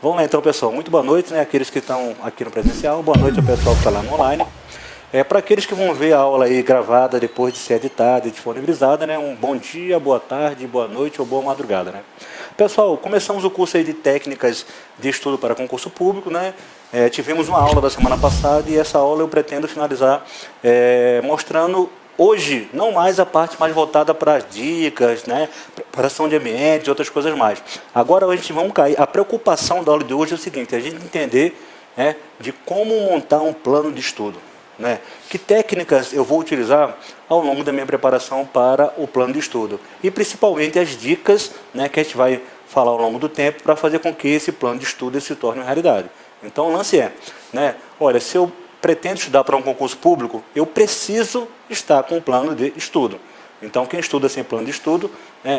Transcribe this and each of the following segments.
Vamos lá então, pessoal. Muito boa noite, né? Aqueles que estão aqui no presencial, boa noite ao pessoal que está lá no online. Para aqueles que vão ver a aula aí gravada depois de ser editada e disponibilizada, né? Um bom dia, boa tarde, boa noite ou boa madrugada, né? Pessoal, começamos o curso aí de técnicas de estudo para concurso público, né? Tivemos uma aula da semana passada e essa aula eu pretendo finalizar mostrando hoje, não mais a parte mais voltada para as dicas, né? Preparação de ambiente e outras coisas mais. Agora a gente vamos cair. A preocupação da aula de hoje é o seguinte, a gente entender de como montar um plano de estudo. Né? Que técnicas eu vou utilizar ao longo da minha preparação para o plano de estudo. E principalmente as dicas, né, que a gente vai falar ao longo do tempo para fazer com que esse plano de estudo se torne uma realidade. Então o lance né, olha, se eu pretendo estudar para um concurso público, eu preciso estar com um plano de estudo. Então quem estuda sem plano de estudo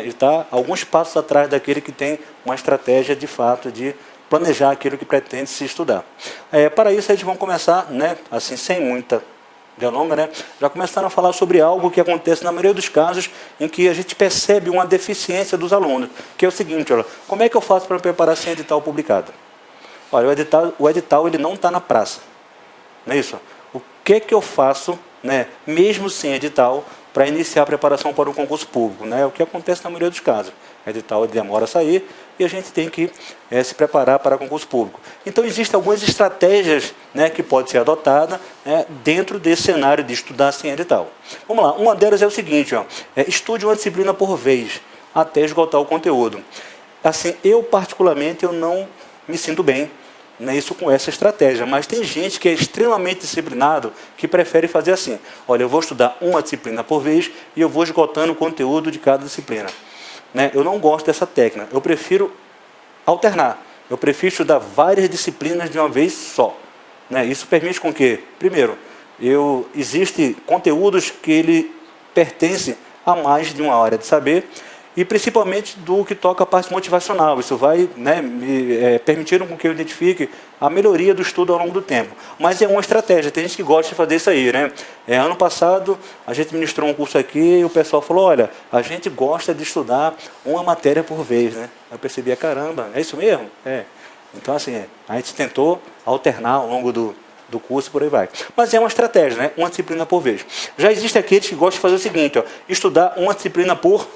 está alguns passos atrás daquele que tem uma estratégia de fato de planejar aquilo que pretende se estudar. Para isso, a gente vai começar, né, assim, sem muita delonga, né, já começando a falar sobre algo que acontece na maioria dos casos em que a gente percebe uma deficiência dos alunos, que é o seguinte, olha, como é que eu faço para preparar sem edital publicado? Olha, o edital ele não está na praça, não é isso? O que eu faço, né, mesmo sem edital, para iniciar a preparação para o concurso público? Né? O que acontece na maioria dos casos. O edital demora a sair e a gente tem que se preparar para o concurso público. Então, existem algumas estratégias, né, que podem ser adotadas dentro desse cenário de estudar sem edital. Vamos lá, uma delas é o seguinte, estude uma disciplina por vez, até esgotar o conteúdo. Assim, eu particularmente, eu não me sinto bem, né, isso com essa estratégia, mas tem gente que é extremamente disciplinado, que prefere fazer assim, olha, eu vou estudar uma disciplina por vez e eu vou esgotando o conteúdo de cada disciplina. Né? Eu não gosto dessa técnica, eu prefiro alternar, eu prefiro estudar várias disciplinas de uma vez só. Né? Isso permite com que, primeiro, existem conteúdos que ele pertence a mais de uma área de saber, e principalmente do que toca a parte motivacional. Isso vai, né, me permitir com que eu identifique a melhoria do estudo ao longo do tempo. Mas é uma estratégia, tem gente que gosta de fazer isso aí. Né? Ano passado, a gente ministrou um curso aqui e o pessoal falou, olha, a gente gosta de estudar uma matéria por vez. Né? Eu percebi, caramba, é isso mesmo? Então, assim, a gente tentou alternar ao longo do curso, por aí vai. Mas é uma estratégia, né? Uma disciplina por vez. Já existem aqueles que gostam de fazer o seguinte, estudar uma disciplina por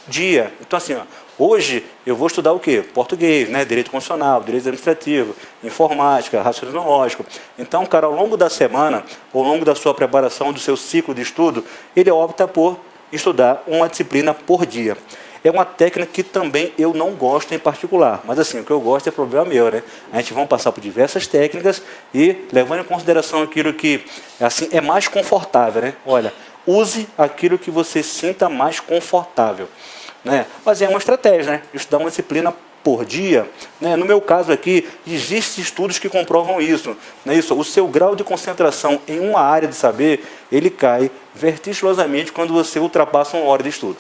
dia. Então, assim, hoje eu vou estudar o quê? Português, né? Direito constitucional, direito administrativo, informática, raciocínio lógico. Então, cara, ao longo da semana, ao longo da sua preparação, do seu ciclo de estudo, ele opta por estudar uma disciplina por dia. É uma técnica que também eu não gosto em particular, mas assim, o que eu gosto é problema meu, né? A gente vai passar por diversas técnicas e levando em consideração aquilo que assim, é mais confortável, né? Olha, use aquilo que você sinta mais confortável. Né? Mas é uma estratégia, né? Estudar uma disciplina por dia. Né? No meu caso aqui, existem estudos que comprovam isso. Né? O seu grau de concentração em uma área de saber, ele cai vertiginosamente quando você ultrapassa uma hora de estudo.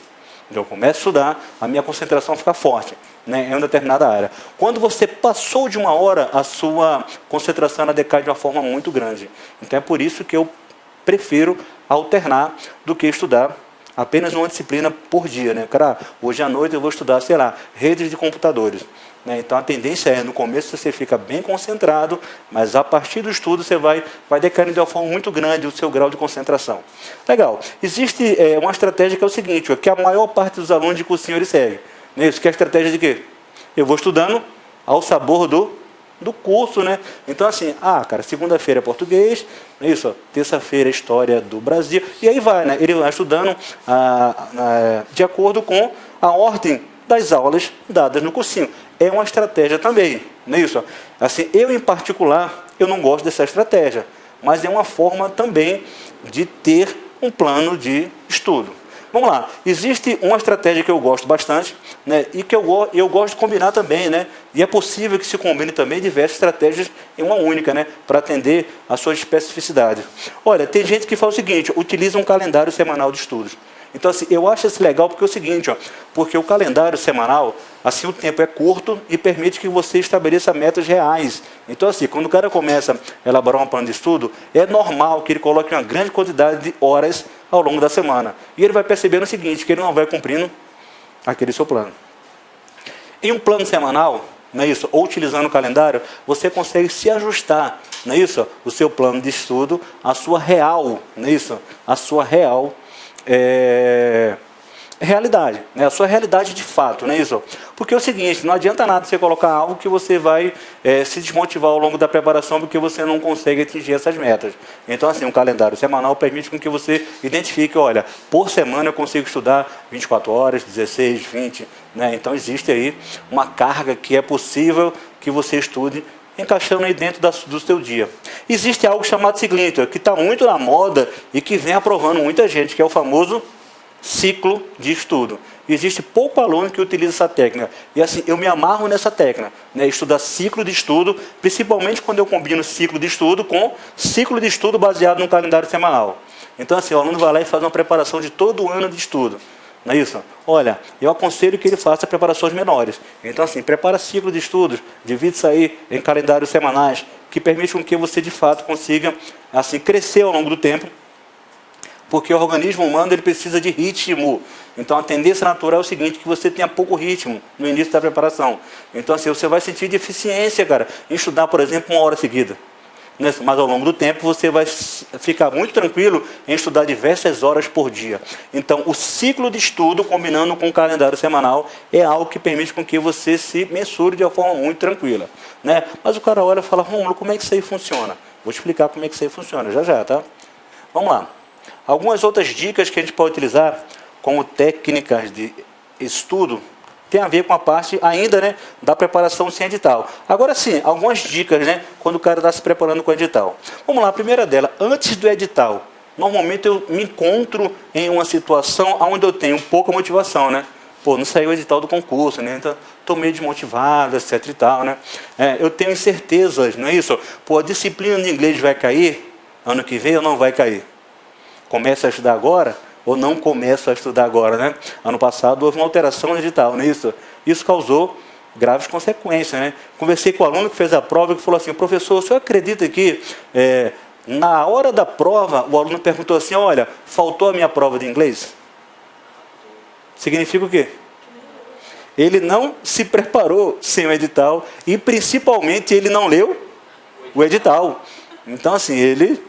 Então, eu começo a estudar, a minha concentração fica forte, né, em uma determinada área. Quando você passou de uma hora, a sua concentração decai de uma forma muito grande. Então, é por isso que eu prefiro alternar do que estudar apenas uma disciplina por dia. Né? Cara, hoje à noite eu vou estudar, sei lá, redes de computadores. Né? Então a tendência no começo você fica bem concentrado, mas a partir do estudo você vai decaindo de uma forma muito grande o seu grau de concentração. Legal. Existe uma estratégia que é o seguinte, que a maior parte dos alunos de cursinho eles seguem. Né? Isso que é a estratégia de quê? Eu vou estudando ao sabor do curso, né? Então, assim, cara, segunda-feira é português, terça-feira é história do Brasil, e aí vai, né? Ele vai estudando de acordo com a ordem das aulas dadas no cursinho. É uma estratégia também, não é isso? Assim, eu, em particular, eu não gosto dessa estratégia, mas é uma forma também de ter um plano de estudo. Vamos lá, existe uma estratégia que eu gosto bastante, né, e que eu gosto de combinar também, né, e é possível que se combine também diversas estratégias em uma única, né, para atender às suas especificidades. Olha, tem gente que fala o seguinte, utiliza um calendário semanal de estudos. Então, assim, eu acho isso legal porque é o seguinte, porque o calendário semanal, assim, o tempo é curto e permite que você estabeleça metas reais. Então, assim, quando o cara começa a elaborar um plano de estudo, é normal que ele coloque uma grande quantidade de horas ao longo da semana. E ele vai percebendo o seguinte, que ele não vai cumprindo aquele seu plano. Em um plano semanal, não é isso? Ou utilizando o calendário, você consegue se ajustar, não é isso? O seu plano de estudo, a sua real, não é isso? A sua real realidade, né? A sua realidade de fato, não é isso? Porque é o seguinte, não adianta nada você colocar algo que você vai se desmotivar ao longo da preparação porque você não consegue atingir essas metas. Então, assim, um calendário semanal permite com que você identifique, olha, por semana eu consigo estudar 24 horas, 16, 20, né? Então, existe aí uma carga que é possível que você estude encaixando aí dentro do seu dia. Existe algo chamado seguinte, que está muito na moda e que vem aprovando muita gente, que é o famoso ciclo de estudo. Existe pouco aluno que utiliza essa técnica. E assim, eu me amarro nessa técnica, né? Estudar ciclo de estudo, principalmente quando eu combino ciclo de estudo com ciclo de estudo baseado no calendário semanal. Então assim, o aluno vai lá e faz uma preparação de todo o ano de estudo. Não é isso? Olha, eu aconselho que ele faça preparações menores. Então assim, prepara ciclo de estudos, divide isso aí em calendários semanais, que permite com que você de fato consiga assim, crescer ao longo do tempo, porque o organismo humano ele precisa de ritmo. Então a tendência natural é o seguinte, que você tenha pouco ritmo no início da preparação. Então assim, você vai sentir deficiência, cara, em estudar, por exemplo, 1 hora seguida. Mas ao longo do tempo você vai ficar muito tranquilo em estudar diversas horas por dia. Então o ciclo de estudo, combinando com o calendário semanal, é algo que permite com que você se mensure de uma forma muito tranquila, né? Mas o cara olha e fala, Rômulo, como é que isso aí funciona? Vou te explicar como é que isso aí funciona, já já, tá? Vamos lá. Algumas outras dicas que a gente pode utilizar como técnicas de estudo tem a ver com a parte ainda, né, da preparação sem edital. Agora sim, algumas dicas, né, quando o cara está se preparando com o edital. Vamos lá, a primeira dela, antes do edital. Normalmente eu me encontro em uma situação onde eu tenho pouca motivação, né? Pô, não saiu o edital do concurso, né? Então, estou meio desmotivado, etc e tal, né? Eu tenho incertezas, não é isso? Pô, a disciplina de inglês vai cair ano que vem ou não vai cair? Começa a estudar agora ou não começa a estudar agora, né? Ano passado houve uma alteração no edital, não é isso? Isso causou graves consequências, né? Conversei com o aluno que fez a prova e que falou assim, professor, o senhor acredita que na hora da prova o aluno perguntou assim, olha, faltou a minha prova de inglês? Significa o quê? Ele não se preparou sem o edital e principalmente ele não leu o edital. Então, assim, ele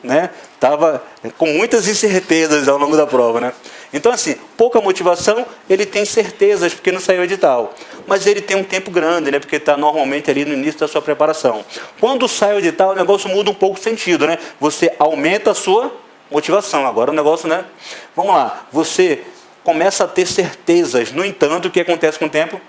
estava com muitas incertezas ao longo da prova, né? Então, assim, pouca motivação, ele tem certezas, porque não saiu o edital. Mas ele tem um tempo grande, né? Porque está normalmente ali no início da sua preparação. Quando sai o edital, o negócio muda um pouco o sentido, né? Você aumenta a sua motivação. Agora o negócio, né? Vamos lá, você começa a ter certezas. No entanto, o que acontece com o tempo?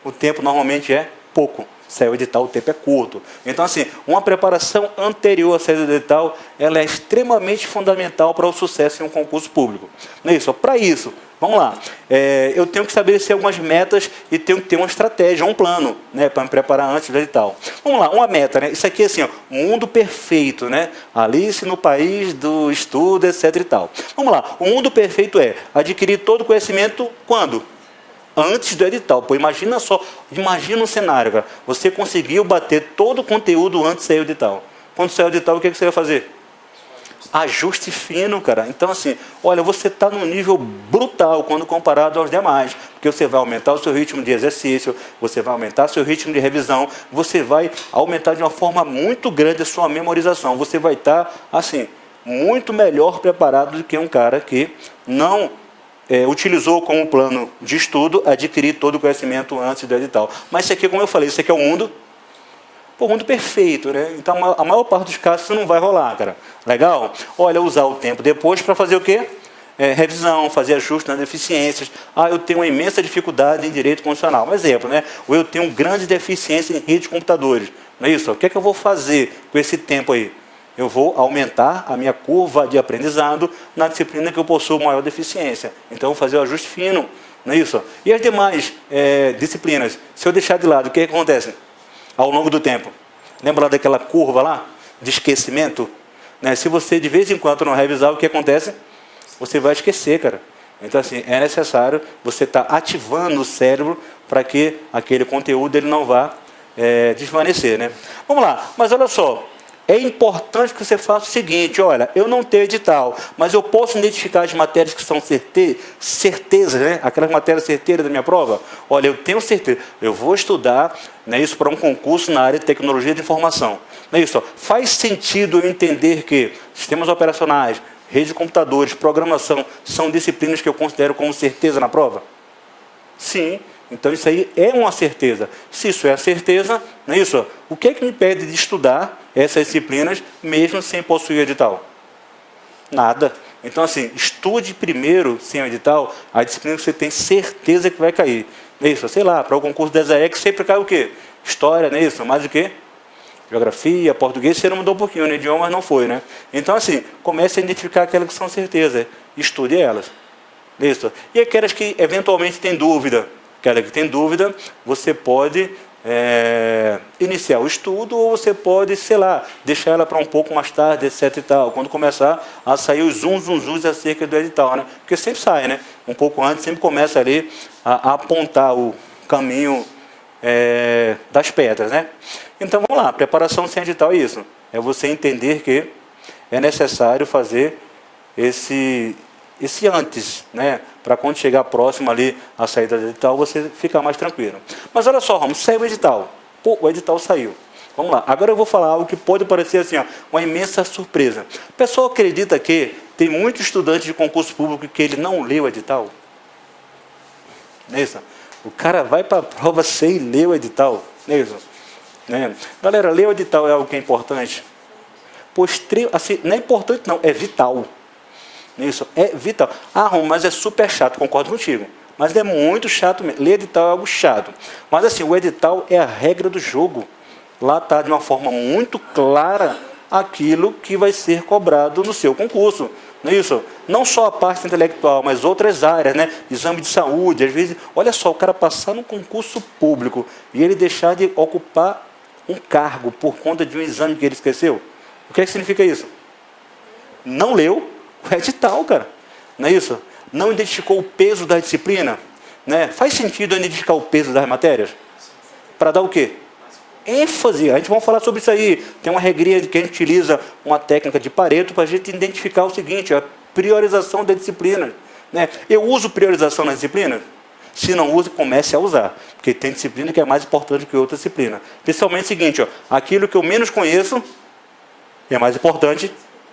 O tempo normalmente é pouco. Saiu o edital, o tempo é curto. Então, assim, uma preparação anterior à saída do edital, ela é extremamente fundamental para o sucesso em um concurso público. Não é isso? Para isso, vamos lá. Eu tenho que estabelecer algumas metas e tenho que ter uma estratégia, um plano, né, para me preparar antes do edital. Vamos lá, uma meta, né? Isso aqui é assim, ó, mundo perfeito, né? Alice no país do estudo, etc e tal. Vamos lá, o mundo perfeito é adquirir todo o conhecimento quando? Antes do edital. Pô, imagina só, imagina um cenário, cara. Você conseguiu bater todo o conteúdo antes de sair o edital. Quando sair o edital, o que você vai fazer? Ajuste fino, cara. Então, assim, olha, você está num nível brutal quando comparado aos demais. Porque você vai aumentar o seu ritmo de exercício, você vai aumentar o seu ritmo de revisão, você vai aumentar de uma forma muito grande a sua memorização. Você vai estar, assim, muito melhor preparado do que um cara que não utilizou como plano de estudo adquirir todo o conhecimento antes do edital. Mas isso aqui, como eu falei, isso aqui é o mundo, o mundo perfeito, né? Então, a maior parte dos casos isso não vai rolar, cara. Legal? Olha, usar o tempo depois para fazer o quê? Revisão, fazer ajustes nas deficiências. Eu tenho uma imensa dificuldade em direito constitucional. Um exemplo, né? Ou eu tenho grande deficiência em rede de computadores. Não é isso? O que é que eu vou fazer com esse tempo aí? Eu vou aumentar a minha curva de aprendizado na disciplina que eu possuo maior deficiência. Então, eu vou fazer o ajuste fino, não é isso? E as demais disciplinas, se eu deixar de lado, o que acontece ao longo do tempo? Lembra lá daquela curva lá, de esquecimento? Né? Se você de vez em quando não revisar, o que acontece? Você vai esquecer, cara. Então, assim, é necessário você estar ativando o cérebro para que aquele conteúdo ele não vá desvanecer, né? Vamos lá, mas olha só. é importante que você faça o seguinte, olha, eu não tenho edital, mas eu posso identificar as matérias que são certezas, né? Aquelas matérias certeiras da minha prova. Olha, eu tenho certeza, eu vou estudar, né, isso para um concurso na área de tecnologia de informação. Não é isso, ó. Faz sentido eu entender que sistemas operacionais, rede de computadores, programação, são disciplinas que eu considero como certeza na prova? Sim. Então, isso aí é uma certeza. Se isso é a certeza, não é isso? O que é que me impede de estudar essas disciplinas, mesmo sem possuir edital? Nada. Então, assim, estude primeiro, sem o edital, a disciplina que você tem certeza que vai cair. Não é isso? Sei lá, para o concurso da ESAEC sempre cai o quê? História, não é isso? Mais o quê? Geografia, português, você não mudou um pouquinho, no idioma, mas não foi, né? Então, assim, comece a identificar aquelas que são certeza. Estude elas. Não é isso? E aquelas que, eventualmente, têm dúvida. Aquela que tem dúvida, você pode iniciar o estudo ou você pode, sei lá, deixar ela para um pouco mais tarde, etc e tal, quando começar a sair os zunzuns acerca do edital, né? Porque sempre sai, né? Um pouco antes, sempre começa ali a apontar o caminho das pedras, né? Então, vamos lá, preparação sem edital é isso. É você entender que é necessário fazer esse antes, né? Para quando chegar próximo ali a saída do edital, você ficar mais tranquilo. Mas olha só, Ramos, saiu o edital. Pô, o edital saiu. Vamos lá, agora eu vou falar algo que pode parecer assim, ó, uma imensa surpresa. O pessoal acredita que tem muito estudante de concurso público que ele não leu o edital? Não é isso? O cara vai para a prova sem ler o edital. Não é isso? Né? Galera, ler o edital é algo que é importante? Pois, assim, não é importante não, é vital. Isso é vital. Ah, Rom, mas é super chato, concordo contigo. Mas é muito chato mesmo. Ler edital é algo chato. Mas assim, o edital é a regra do jogo. Lá está de uma forma muito clara aquilo que vai ser cobrado no seu concurso. Não é isso? Não só a parte intelectual, mas outras áreas, né? Exame de saúde, às vezes. Olha só, o cara passar num concurso público e ele deixar de ocupar um cargo por conta de um exame que ele esqueceu. O que é que significa isso? Não leu o edital, cara. Não é isso? Não identificou o peso da disciplina? Né? Faz sentido identificar o peso das matérias? Para dar o quê? ênfase. A gente vai falar sobre isso aí. Tem uma regrinha que a gente utiliza uma técnica de Pareto para a gente identificar o seguinte, a priorização da disciplina. Né? Eu uso priorização na disciplina? Se não usa, comece a usar. Porque tem disciplina que é mais importante que outra disciplina. Principalmente o seguinte, ó, aquilo que eu menos conheço é mais importante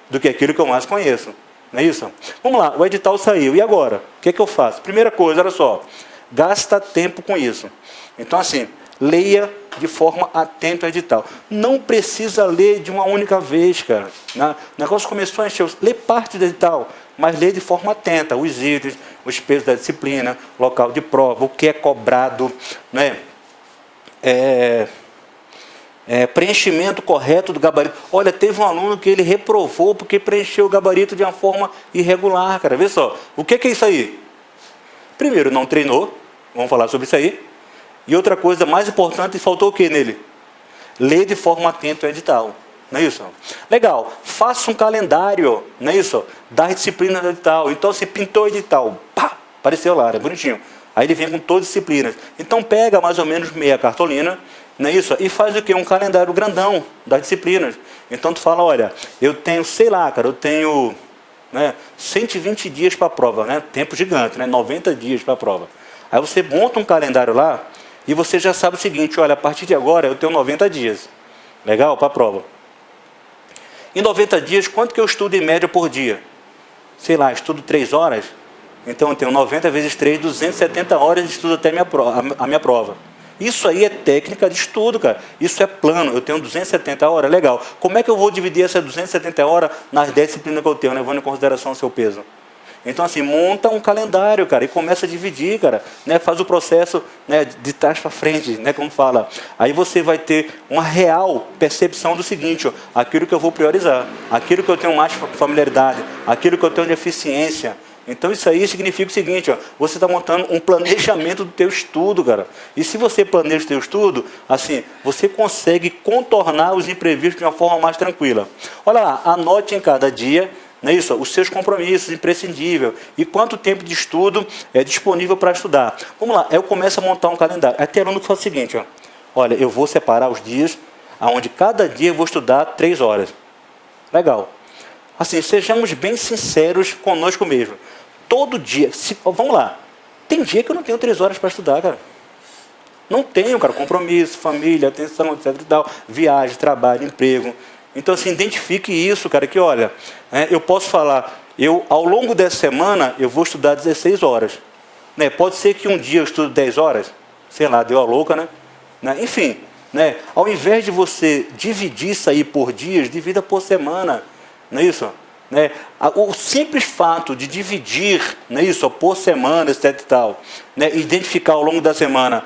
do que aquilo que eu mais conheço. Não é isso? Vamos lá, o edital saiu. E agora? O que é que eu faço? Primeira coisa, olha só. Gasta tempo com isso. Então, assim, leia de forma atenta ao edital. Não precisa ler de uma única vez, cara. O negócio começou a encher. Lê parte do edital, mas lê de forma atenta. Os itens, os pesos da disciplina, local de prova, o que é cobrado, né? Preenchimento correto do gabarito. Olha, teve um aluno que ele reprovou porque preencheu o gabarito de uma forma irregular, cara. Vê só, o que é isso aí? Primeiro, não treinou. Vamos falar sobre isso aí. E outra coisa mais importante, faltou o que nele? Ler de forma atenta o edital. Não é isso? Legal. Faça um calendário, não é isso? Da disciplina do edital. Então, você pintou o edital. Pá! Apareceu lá, é bonitinho. Aí ele vem com todas as disciplinas. Então, pega mais ou menos meia cartolina, não é isso? E faz o quê? Um calendário grandão das disciplinas. Então, tu fala, olha, eu tenho, sei lá, cara, eu tenho 120 dias para a prova, né? Tempo gigante, né? 90 dias para a prova. Aí você monta um calendário lá e você já sabe o seguinte, olha, a partir de agora eu tenho 90 dias. Legal? Para a prova. Em 90 dias, quanto que eu estudo em média por dia? Sei lá, estudo 3 horas. Então eu tenho 90 vezes 3, 270 horas de estudo até a minha prova. Isso aí é técnica de estudo, cara. Isso é plano. Eu tenho 270 horas, legal. Como é que eu vou dividir essas 270 horas nas 10 disciplinas que eu tenho, levando em consideração o seu peso? Então, assim, monta um calendário, cara, e começa a dividir, cara, né? Faz o processo, né, de trás para frente, né, como fala. Aí você vai ter uma real percepção do seguinte, ó, aquilo que eu vou priorizar, aquilo que eu tenho mais familiaridade, aquilo que eu tenho de eficiência. Então, isso aí significa o seguinte, ó, você está montando um planejamento do teu estudo, cara. E se você planeja o teu estudo, assim, você consegue contornar os imprevistos de uma forma mais tranquila. Olha lá, anote em cada dia, não é isso? Os seus compromissos, imprescindível. E quanto tempo de estudo é disponível para estudar. Vamos lá, eu começo a montar um calendário. Até aluno que faz o seguinte, ó, olha, eu vou separar os dias. onde cada dia eu vou estudar 3 horas. Legal. Assim, sejamos bem sinceros conosco mesmo. Todo dia, vamos lá, tem dia que eu não tenho 3 horas para estudar, cara. Não tenho, cara, compromisso, família, atenção, etc e tal, viagem, trabalho, emprego. Então, assim, identifique isso, cara, que olha, eu posso falar, ao longo dessa semana, eu vou estudar 16 horas. Né? Pode ser que um dia eu estude 10 horas, sei lá, deu a louca, né? Enfim, né? Ao invés de você dividir isso aí por dias, divida por semana, não é isso? Né? O simples fato de dividir, não é isso, por semana, etc e tal, né? Identificar ao longo da semana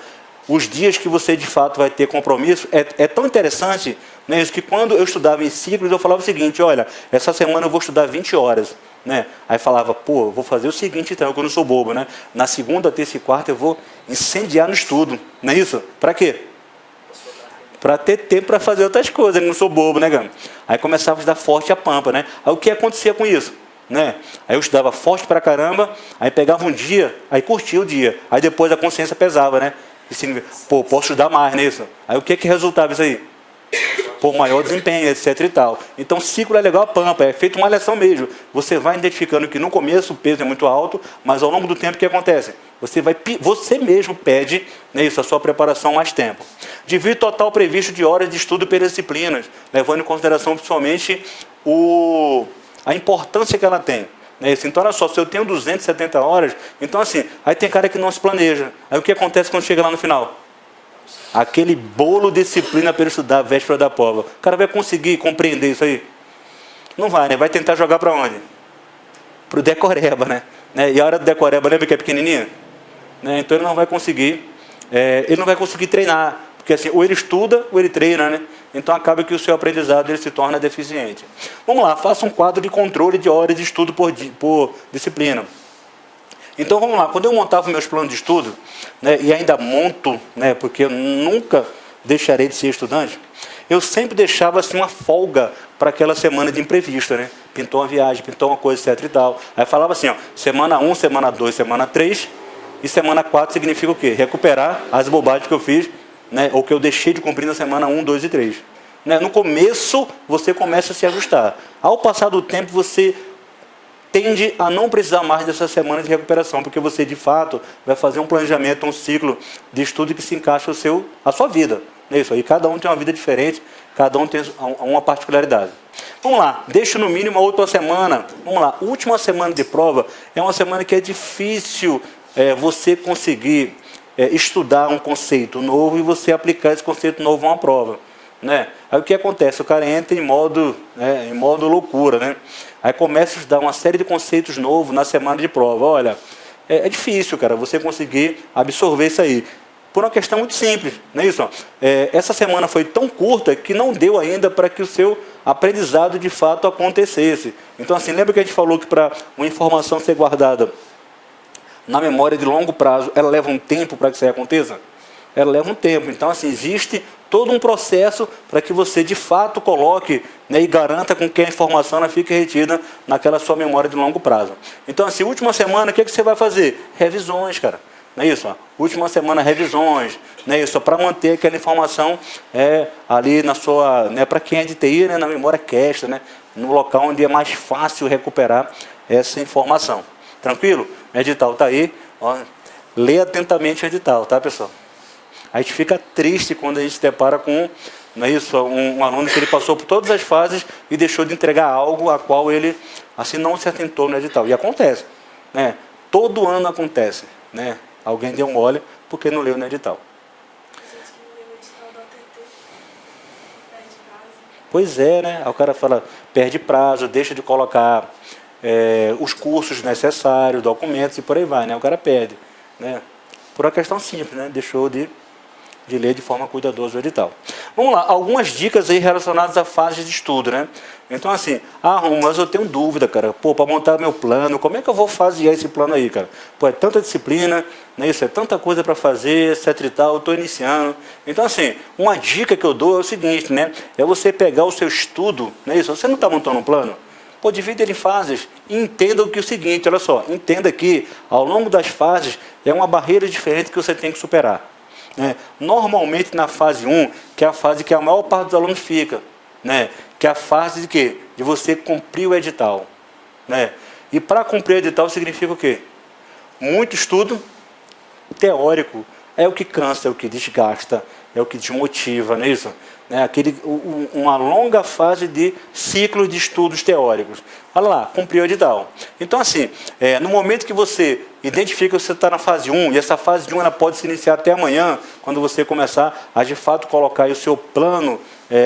os dias que você de fato vai ter compromisso, é tão interessante, né, isso que quando eu estudava em ciclos, eu falava o seguinte, olha, essa semana eu vou estudar 20 horas. Né? Aí falava, pô, eu vou fazer o seguinte então, que eu não sou bobo, né? Na segunda, terça e quarta eu vou incendiar no estudo, não é isso? Para quê? Para ter tempo para fazer outras coisas, eu não sou bobo, né, cara? Aí começava a estudar forte a pampa, né? Aí o que acontecia com isso? Né? Aí eu estudava forte pra caramba, aí pegava um dia, aí curtia o dia, aí depois a consciência pesava, né? E assim, pô, posso estudar mais nisso. Aí o que resultava isso aí? Por maior desempenho, etc e tal. Então, ciclo é legal a pampa, é feito uma lição mesmo. Você vai identificando que no começo o peso é muito alto, mas ao longo do tempo o que acontece? Você mesmo pede, né, isso, a sua preparação mais tempo. Divide o total previsto de horas de estudo pelas disciplinas, levando em consideração principalmente a importância que ela tem. Então, olha só, se eu tenho 270 horas, então assim, aí tem cara que não se planeja. Aí o que acontece quando chega lá no final? Aquele bolo de disciplina para estudar a véspera da prova. O cara vai conseguir compreender isso aí? Não vai, né? Vai tentar jogar para onde? Para o decoreba, né? E a hora do decoreba, lembra que é pequenininho? Então ele não vai conseguir, treinar. Porque assim, ou ele estuda ou ele treina, né? Então acaba que o seu aprendizado ele se torna deficiente. Vamos lá, faça um quadro de controle de horas de estudo por disciplina. Então vamos lá, quando eu montava meus planos de estudo, né, e ainda monto, né, porque eu nunca deixarei de ser estudante, eu sempre deixava assim uma folga para aquela semana de imprevisto, né? Pintou uma viagem, pintou uma coisa, etc e tal. Aí falava assim, ó, semana 1, semana 2, semana 3, e semana 4 significa o quê? Recuperar as bobagens que eu fiz, né, ou que eu deixei de cumprir na semana 1, 2 e 3. Né? No começo, você começa a se ajustar. Ao passar do tempo, você tende a não precisar mais dessas semanas de recuperação, porque você, de fato, vai fazer um planejamento, um ciclo de estudo que se encaixa a sua vida. É isso aí, cada um tem uma vida diferente, cada um tem uma particularidade. Vamos lá, deixa no mínimo a outra semana. Vamos lá, última semana de prova é uma semana que é difícil você conseguir estudar um conceito novo e você aplicar esse conceito novo a uma prova. Né? Aí o que acontece? O cara entra em modo loucura, né? Aí começa a estudar uma série de conceitos novos na semana de prova. Olha, é difícil, cara, você conseguir absorver isso aí. Por uma questão muito simples, não é isso? Essa semana foi tão curta que não deu ainda para que o seu aprendizado de fato acontecesse. Então, assim, lembra que a gente falou que para uma informação ser guardada na memória de longo prazo, ela leva um tempo para que isso aí aconteça? Ela leva um tempo. Então, assim, existe todo um processo para que você, de fato, coloque, né, e garanta com que a informação ela fique retida naquela sua memória de longo prazo. Então, assim, última semana, o que você vai fazer? Revisões, cara. Não é isso? Ó. Última semana, revisões. Não é isso? Para manter aquela informação ali na sua... Né, para quem é de TI, né, na memória cache, né, no local onde é mais fácil recuperar essa informação. Tranquilo? O edital está aí. Ó. Lê atentamente o edital, tá, pessoal? A gente fica triste quando a gente se depara com, não é isso, um aluno que ele passou por todas as fases e deixou de entregar algo a qual ele assim não se atentou no edital. E acontece, né? Todo ano acontece, né? Alguém deu mole porque não leu no edital. Pois é, né? Aí o cara fala, perde prazo, deixa de colocar os cursos necessários, documentos e por aí vai, né? O cara perde, né? Por uma questão simples, né? Deixou de ler de forma cuidadosa o edital. Vamos lá, algumas dicas aí relacionadas à fase de estudo, né? Então assim, mas eu tenho dúvida, cara, para montar meu plano, como é que eu vou fazer esse plano aí, cara? É tanta disciplina, né? Isso é tanta coisa para fazer, etc e tal, eu estou iniciando. Então assim, uma dica que eu dou é o seguinte, né? É você pegar o seu estudo, né? Isso, você não está montando um plano? Divide ele em fases e entenda o seguinte, olha só, entenda que ao longo das fases é uma barreira diferente que você tem que superar. né? Normalmente na fase 1, que é a fase que a maior parte dos alunos fica, né? Que é a fase de quê? De você cumprir o edital, né? E para cumprir o edital significa o quê? Muito estudo teórico. É o que cansa, é o que desgasta, é o que desmotiva, não é isso? Né? Uma longa fase de ciclos de estudos teóricos. Olha lá, cumpriu o edital. Então, assim, no momento que você identifica que você está na fase 1, e essa fase de 1 ela pode se iniciar até amanhã, quando você começar a, de fato, colocar aí o seu plano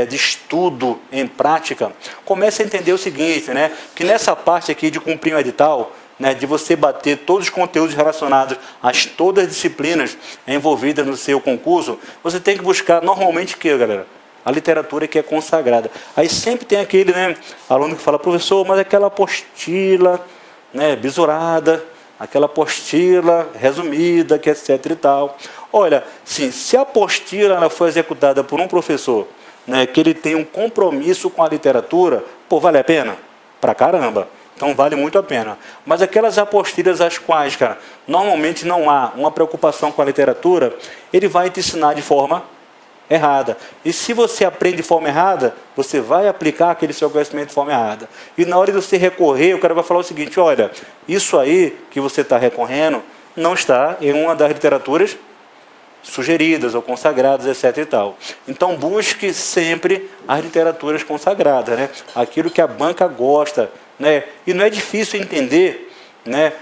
de estudo em prática, comece a entender o seguinte, né? Que nessa parte aqui de cumprir o edital, né, de você bater todos os conteúdos relacionados a todas as disciplinas envolvidas no seu concurso, você tem que buscar normalmente o que, galera? A literatura que é consagrada. Aí sempre tem aquele, né, aluno que fala, professor, mas aquela apostila, né, bisurada, aquela apostila resumida, que etc e tal. Olha, sim, se a apostila ela foi executada por um professor, né, que ele tem um compromisso com a literatura, pô, vale a pena? Pra caramba. Então vale muito a pena. Mas aquelas apostilas as quais, cara, normalmente não há uma preocupação com a literatura, ele vai te ensinar de forma errada. E se você aprende de forma errada, você vai aplicar aquele seu conhecimento de forma errada. E na hora de você recorrer, o cara vai falar o seguinte, olha, isso aí que você está recorrendo não está em uma das literaturas sugeridas ou consagradas, etc e tal. Então busque sempre as literaturas consagradas, né? Aquilo que a banca gosta, né? E não é difícil entender, né,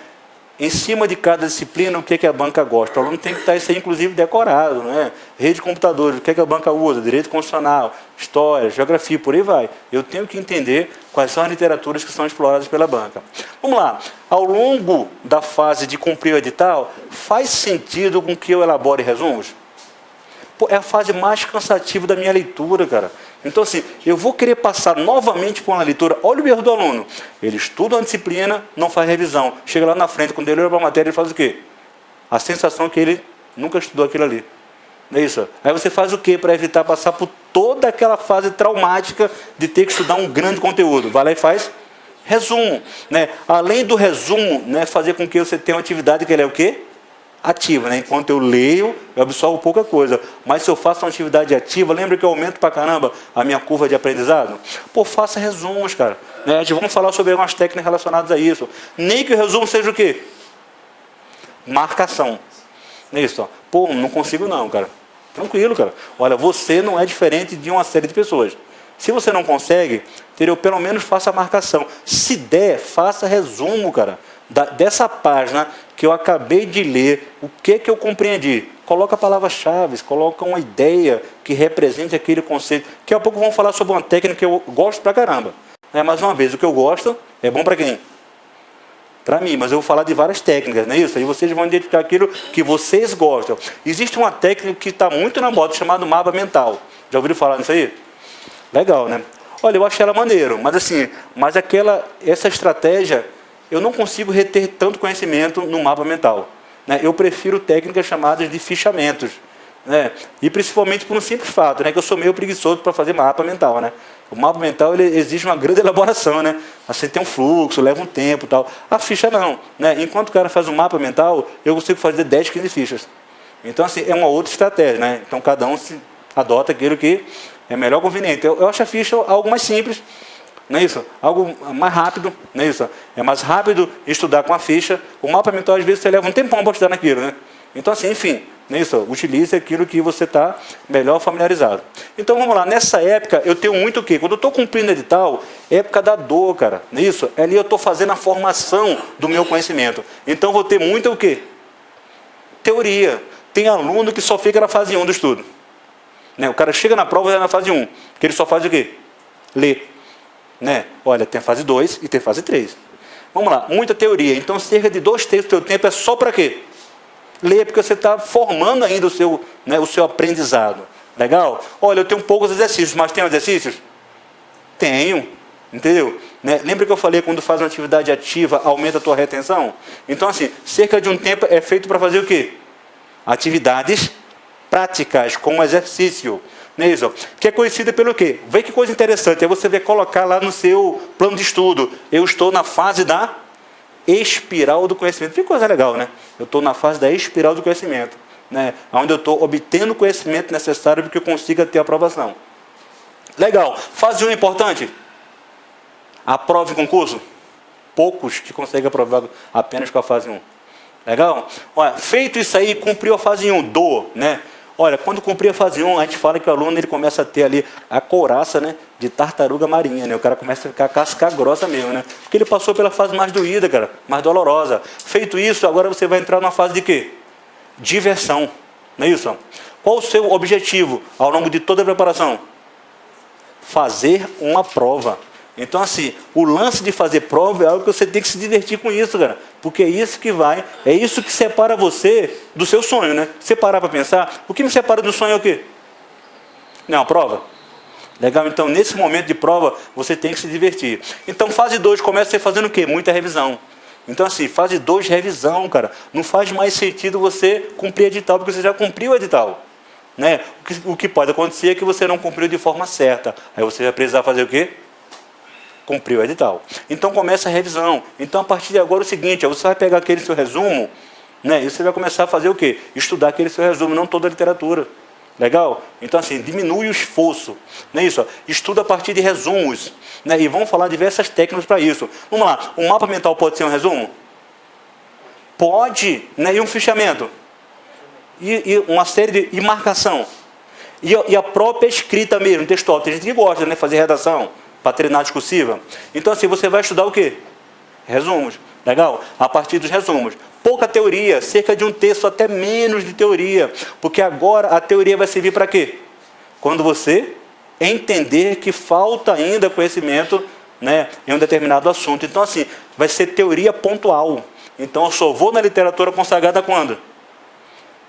em cima de cada disciplina o que a banca gosta. O aluno tem que estar isso aí, inclusive, decorado, né? Rede de computadores, o que a banca usa, direito constitucional, história, geografia, por aí vai. Eu tenho que entender quais são as literaturas que são exploradas pela banca. Vamos lá. Ao longo da fase de cumprir o edital, faz sentido com que eu elabore resumos? Pô, é a fase mais cansativa da minha leitura, cara. Então, assim, eu vou querer passar novamente por uma leitura. Olha o erro do aluno. Ele estuda uma disciplina, não faz revisão. Chega lá na frente, quando ele olha para a matéria, ele faz o quê? A sensação é que ele nunca estudou aquilo ali. Não é isso? Aí você faz o quê para evitar passar por toda aquela fase traumática de ter que estudar um grande conteúdo? Vai lá e faz resumo, né? Além do resumo, né, fazer com que você tenha uma atividade que ele é o quê? Ativa, né? Enquanto eu leio, eu absorvo pouca coisa. Mas se eu faço uma atividade ativa, lembra que eu aumento pra caramba a minha curva de aprendizado? Pô, faça resumos, cara. Né? A gente vamos falar sobre algumas técnicas relacionadas a isso. Nem que o resumo seja o quê? Marcação. Não é isso, ó. Pô, não consigo não, cara. Tranquilo, cara. Olha, você não é diferente de uma série de pessoas. Se você não consegue, entendeu? Pelo menos faça a marcação. Se der, faça resumo, cara. Dessa página que eu acabei de ler, o que eu compreendi? Coloca palavras-chave, coloca uma ideia que represente aquele conceito. Daqui a pouco vamos falar sobre uma técnica que eu gosto pra caramba. Mais uma vez, o que eu gosto é bom para quem? Para mim, mas eu vou falar de várias técnicas, não é isso? Aí vocês vão identificar aquilo que vocês gostam. Existe uma técnica que está muito na moda, chamada mapa mental. Já ouviram falar nisso aí? Legal, né? Olha, eu achei ela maneiro, mas assim, essa estratégia, eu não consigo reter tanto conhecimento no mapa mental. Né? Eu prefiro técnicas chamadas de fichamentos. Né? E principalmente por um simples fato, né? Que eu sou meio preguiçoso para fazer mapa mental. Né? O mapa mental ele exige uma grande elaboração. Né? Você tem um fluxo, leva um tempo e tal. A ficha não. Né? Enquanto o cara faz um mapa mental, eu consigo fazer 10, 15 fichas. Então, assim, é uma outra estratégia. Né? Então, cada um adota aquilo que é melhor conveniente. Eu acho a ficha algo mais simples. Não é isso? Algo mais rápido, não é isso? É mais rápido estudar com a ficha. O mapa mental, às vezes, você leva um tempão para estudar naquilo, né? Então, assim, enfim, não é isso? Utilize aquilo que você está melhor familiarizado. Então, vamos lá. Nessa época, eu tenho muito o quê? Quando eu estou cumprindo edital, é época da dor, cara. Não é isso? Ali eu estou fazendo a formação do meu conhecimento. Então, eu vou ter muito o quê? Teoria. Tem aluno que só fica na fase 1 do estudo. Né? O cara chega na prova e é na fase 1. Que ele só faz o quê? Ler. Né? Olha, tem a fase 2 e tem a fase 3. Vamos lá, muita teoria. Então, cerca de 2/3 do seu tempo é só para quê? Ler, porque você está formando ainda o seu aprendizado. Legal? Olha, eu tenho poucos exercícios, mas tem exercícios? Tenho. Entendeu? Né? Lembra que eu falei, quando faz uma atividade ativa, aumenta a tua retenção? Então, assim, cerca de um tempo é feito para fazer o quê? Atividades práticas, como exercício. Não é isso? Que é conhecida pelo quê? Vê que coisa interessante. Aí você vai colocar lá no seu plano de estudo. Eu estou na fase da espiral do conhecimento. Que coisa legal, né? Eu estou na fase da espiral do conhecimento. né? Onde eu estou obtendo o conhecimento necessário para que eu consiga ter aprovação. Legal. Fase 1 é importante? Aprova em concurso? Poucos que conseguem aprovar apenas com a fase 1. Legal? Olha, feito isso aí, cumpriu a fase 1, né? Olha, quando cumprir a fase 1, a gente fala que o aluno ele começa a ter ali a couraça, né, de tartaruga marinha, né? O cara começa a ficar casca grossa mesmo, né? Porque ele passou pela fase mais doída, cara, mais dolorosa. Feito isso, agora você vai entrar numa fase de quê? Diversão. Não é isso? Qual o seu objetivo ao longo de toda a preparação? Fazer uma prova. Então, assim, o lance de fazer prova é algo que você tem que se divertir com isso, cara. Porque é isso que separa você do seu sonho, né? Você parar para pensar, o que me separa do sonho é o quê? Não, a prova. Legal? Então, nesse momento de prova, você tem que se divertir. Então, fase 2, começa você fazendo o quê? Muita revisão. Então, assim, fase 2, revisão, cara. Não faz mais sentido você cumprir edital, porque você já cumpriu o edital. Né? O que pode acontecer é que você não cumpriu de forma certa. Aí você vai precisar fazer o quê? Cumpriu o edital. Então começa a revisão. Então a partir de agora é o seguinte, você vai pegar aquele seu resumo, né, e você vai começar a fazer o quê? Estudar aquele seu resumo, não toda a literatura. Legal? Então assim, diminui o esforço. Não é isso? Ó. Estuda a partir de resumos. Né, e vamos falar diversas técnicas para isso. Vamos lá, o mapa mental pode ser um resumo? Pode. Né, e um fichamento? E uma série de marcação. E a própria escrita mesmo, textual. Tem gente que gosta, né, fazer redação para treinar discursiva. Então, assim, você vai estudar o quê? Resumos. Legal? A partir dos resumos. Pouca teoria, cerca de um terço, até menos de teoria. Porque agora a teoria vai servir para quê? Quando você entender que falta ainda conhecimento, né, em um determinado assunto. Então, assim, vai ser teoria pontual. Então, eu só vou na literatura consagrada quando?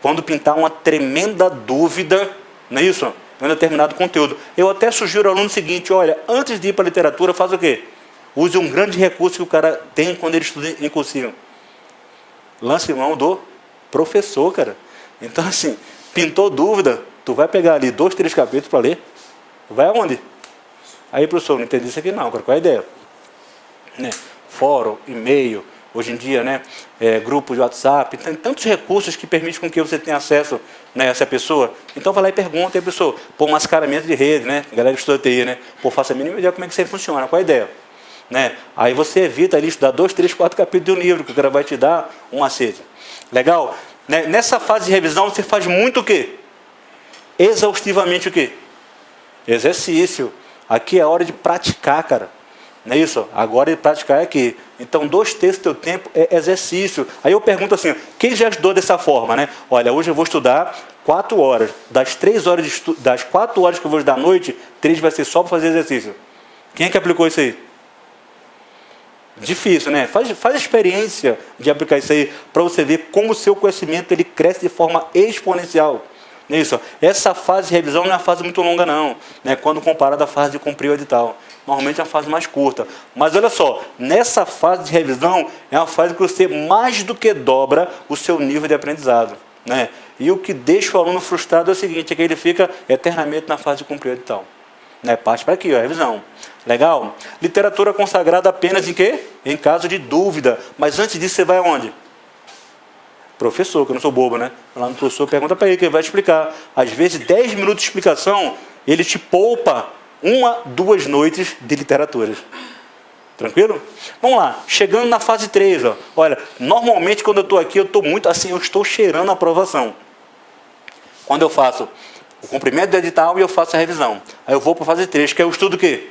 Quando pintar uma tremenda dúvida, não é isso? Em um determinado conteúdo. Eu até sugiro ao aluno o seguinte, olha, antes de ir para a literatura, faz o quê? Use um grande recurso que o cara tem quando ele estuda em cursinho. Lance mão do professor, cara. Então, assim, pintou dúvida, tu vai pegar ali 2, 3 capítulos para ler, vai aonde? Aí, professor, não entendi isso aqui não, cara, qual é a ideia? Né? Fórum, e-mail, hoje em dia, né, grupo de WhatsApp, tem tantos recursos que permitem com que você tenha acesso, né, a essa pessoa. Então vai lá e pergunta, aí, pessoa, pô, mascaramento de rede, né, a galera estuda TI, né, pô, faça a mínima ideia como é que isso aí funciona, qual a ideia? Né? Aí você evita ali estudar 2, 3, 4 capítulos de um livro, que o cara vai te dar um macete. Legal? Né? Nessa fase de revisão você faz muito o quê? Exaustivamente o quê? Exercício. Aqui é a hora de praticar, cara. Não é isso? Agora de praticar é aqui. Então, 2 terços do teu tempo é exercício. Aí eu pergunto assim, quem já estudou dessa forma, né? Olha, hoje eu vou estudar 4 horas. Das 3 horas das 4 horas que eu vou estudar à noite, 3 vai ser só para fazer exercício. Quem é que aplicou isso aí? Difícil, né? Faz a experiência de aplicar isso aí para você ver como o seu conhecimento ele cresce de forma exponencial. Não é isso? Essa fase de revisão não é uma fase muito longa, não. Né? Quando comparada à fase de cumprir o edital. Normalmente é uma fase mais curta. Mas olha só, nessa fase de revisão é uma fase que você mais do que dobra o seu nível de aprendizado. Né? E o que deixa o aluno frustrado é o seguinte, é que ele fica eternamente na fase de cumprir o edital. Né? Parte para aqui, ó, revisão. Legal? Literatura consagrada apenas em quê? Em caso de dúvida. Mas antes disso você vai aonde? Professor, que eu não sou bobo, né? Lá no professor, pergunta para ele que ele vai explicar. Às vezes 10 minutos de explicação, ele te poupa 1, 2 noites de literatura. Tranquilo? Vamos lá, chegando na fase 3, ó. Olha, normalmente quando eu estou aqui, eu estou muito assim, eu estou cheirando a aprovação. Quando eu faço o cumprimento do edital e eu faço a revisão. Aí eu vou para a fase 3, que é o estudo o quê?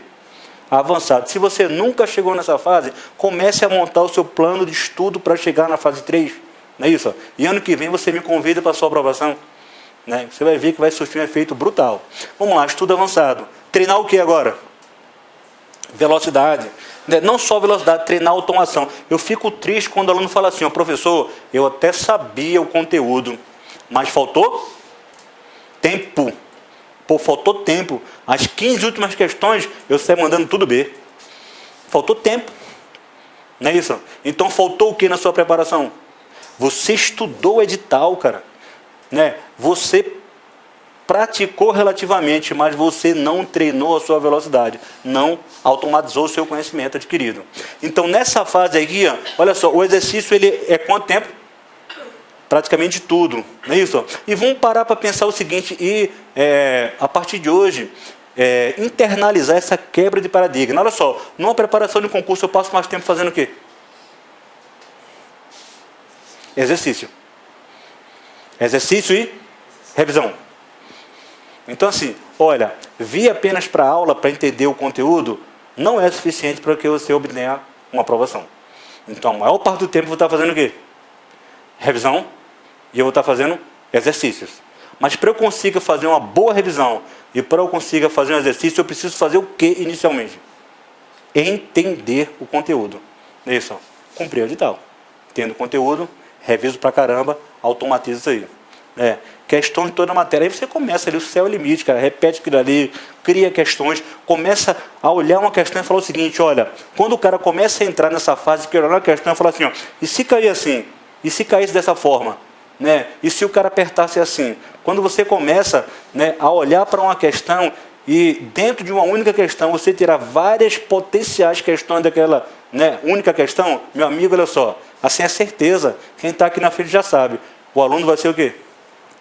Avançado. Se você nunca chegou nessa fase, comece a montar o seu plano de estudo para chegar na fase 3. Não é isso? E ano que vem você me convida para a sua aprovação. Né? Você vai ver que vai surtir um efeito brutal. Vamos lá, estudo avançado. Treinar o que agora? Velocidade. Não só velocidade, treinar automação. Eu fico triste quando o aluno fala assim, ó, professor, eu até sabia o conteúdo, mas faltou tempo. Pô, faltou tempo. As 15 últimas questões, eu saí mandando tudo B. Faltou tempo. Não é isso? Então, faltou o que na sua preparação? Você estudou o edital, cara. Né? Você praticou relativamente, mas você não treinou a sua velocidade. Não automatizou o seu conhecimento adquirido. Então, nessa fase aqui, ó, olha só, o exercício, ele é quanto tempo? praticamente tudo, não é isso? E vamos parar para pensar o seguinte, a partir de hoje, internalizar essa quebra de paradigma. Olha só, numa preparação de um concurso eu passo mais tempo fazendo o quê? Exercício. Exercício e revisão. Então assim, olha, vir apenas para a aula para entender o conteúdo não é suficiente para que você obtenha uma aprovação. Então a maior parte do tempo eu vou estar fazendo o quê? Revisão, e eu vou estar fazendo exercícios. Mas para eu consiga fazer uma boa revisão e para eu consiga fazer um exercício, eu preciso fazer o que inicialmente? Entender o conteúdo. Isso, cumprir o edital. Entendo o conteúdo, reviso pra caramba, automatizo isso aí. Questões de toda a matéria. Aí você começa ali, o céu é o limite, cara. Repete aquilo ali, cria questões, começa a olhar uma questão e falar o seguinte, olha, quando o cara começa a entrar nessa fase, que olhar uma questão e falar assim, ó, e se cair assim? E se caísse dessa forma? E se o cara apertasse assim? Quando você começa a olhar para uma questão e dentro de uma única questão você tirar várias potenciais questões daquela única questão, meu amigo, olha só, assim é certeza, quem está aqui na frente já sabe, o aluno vai ser o quê?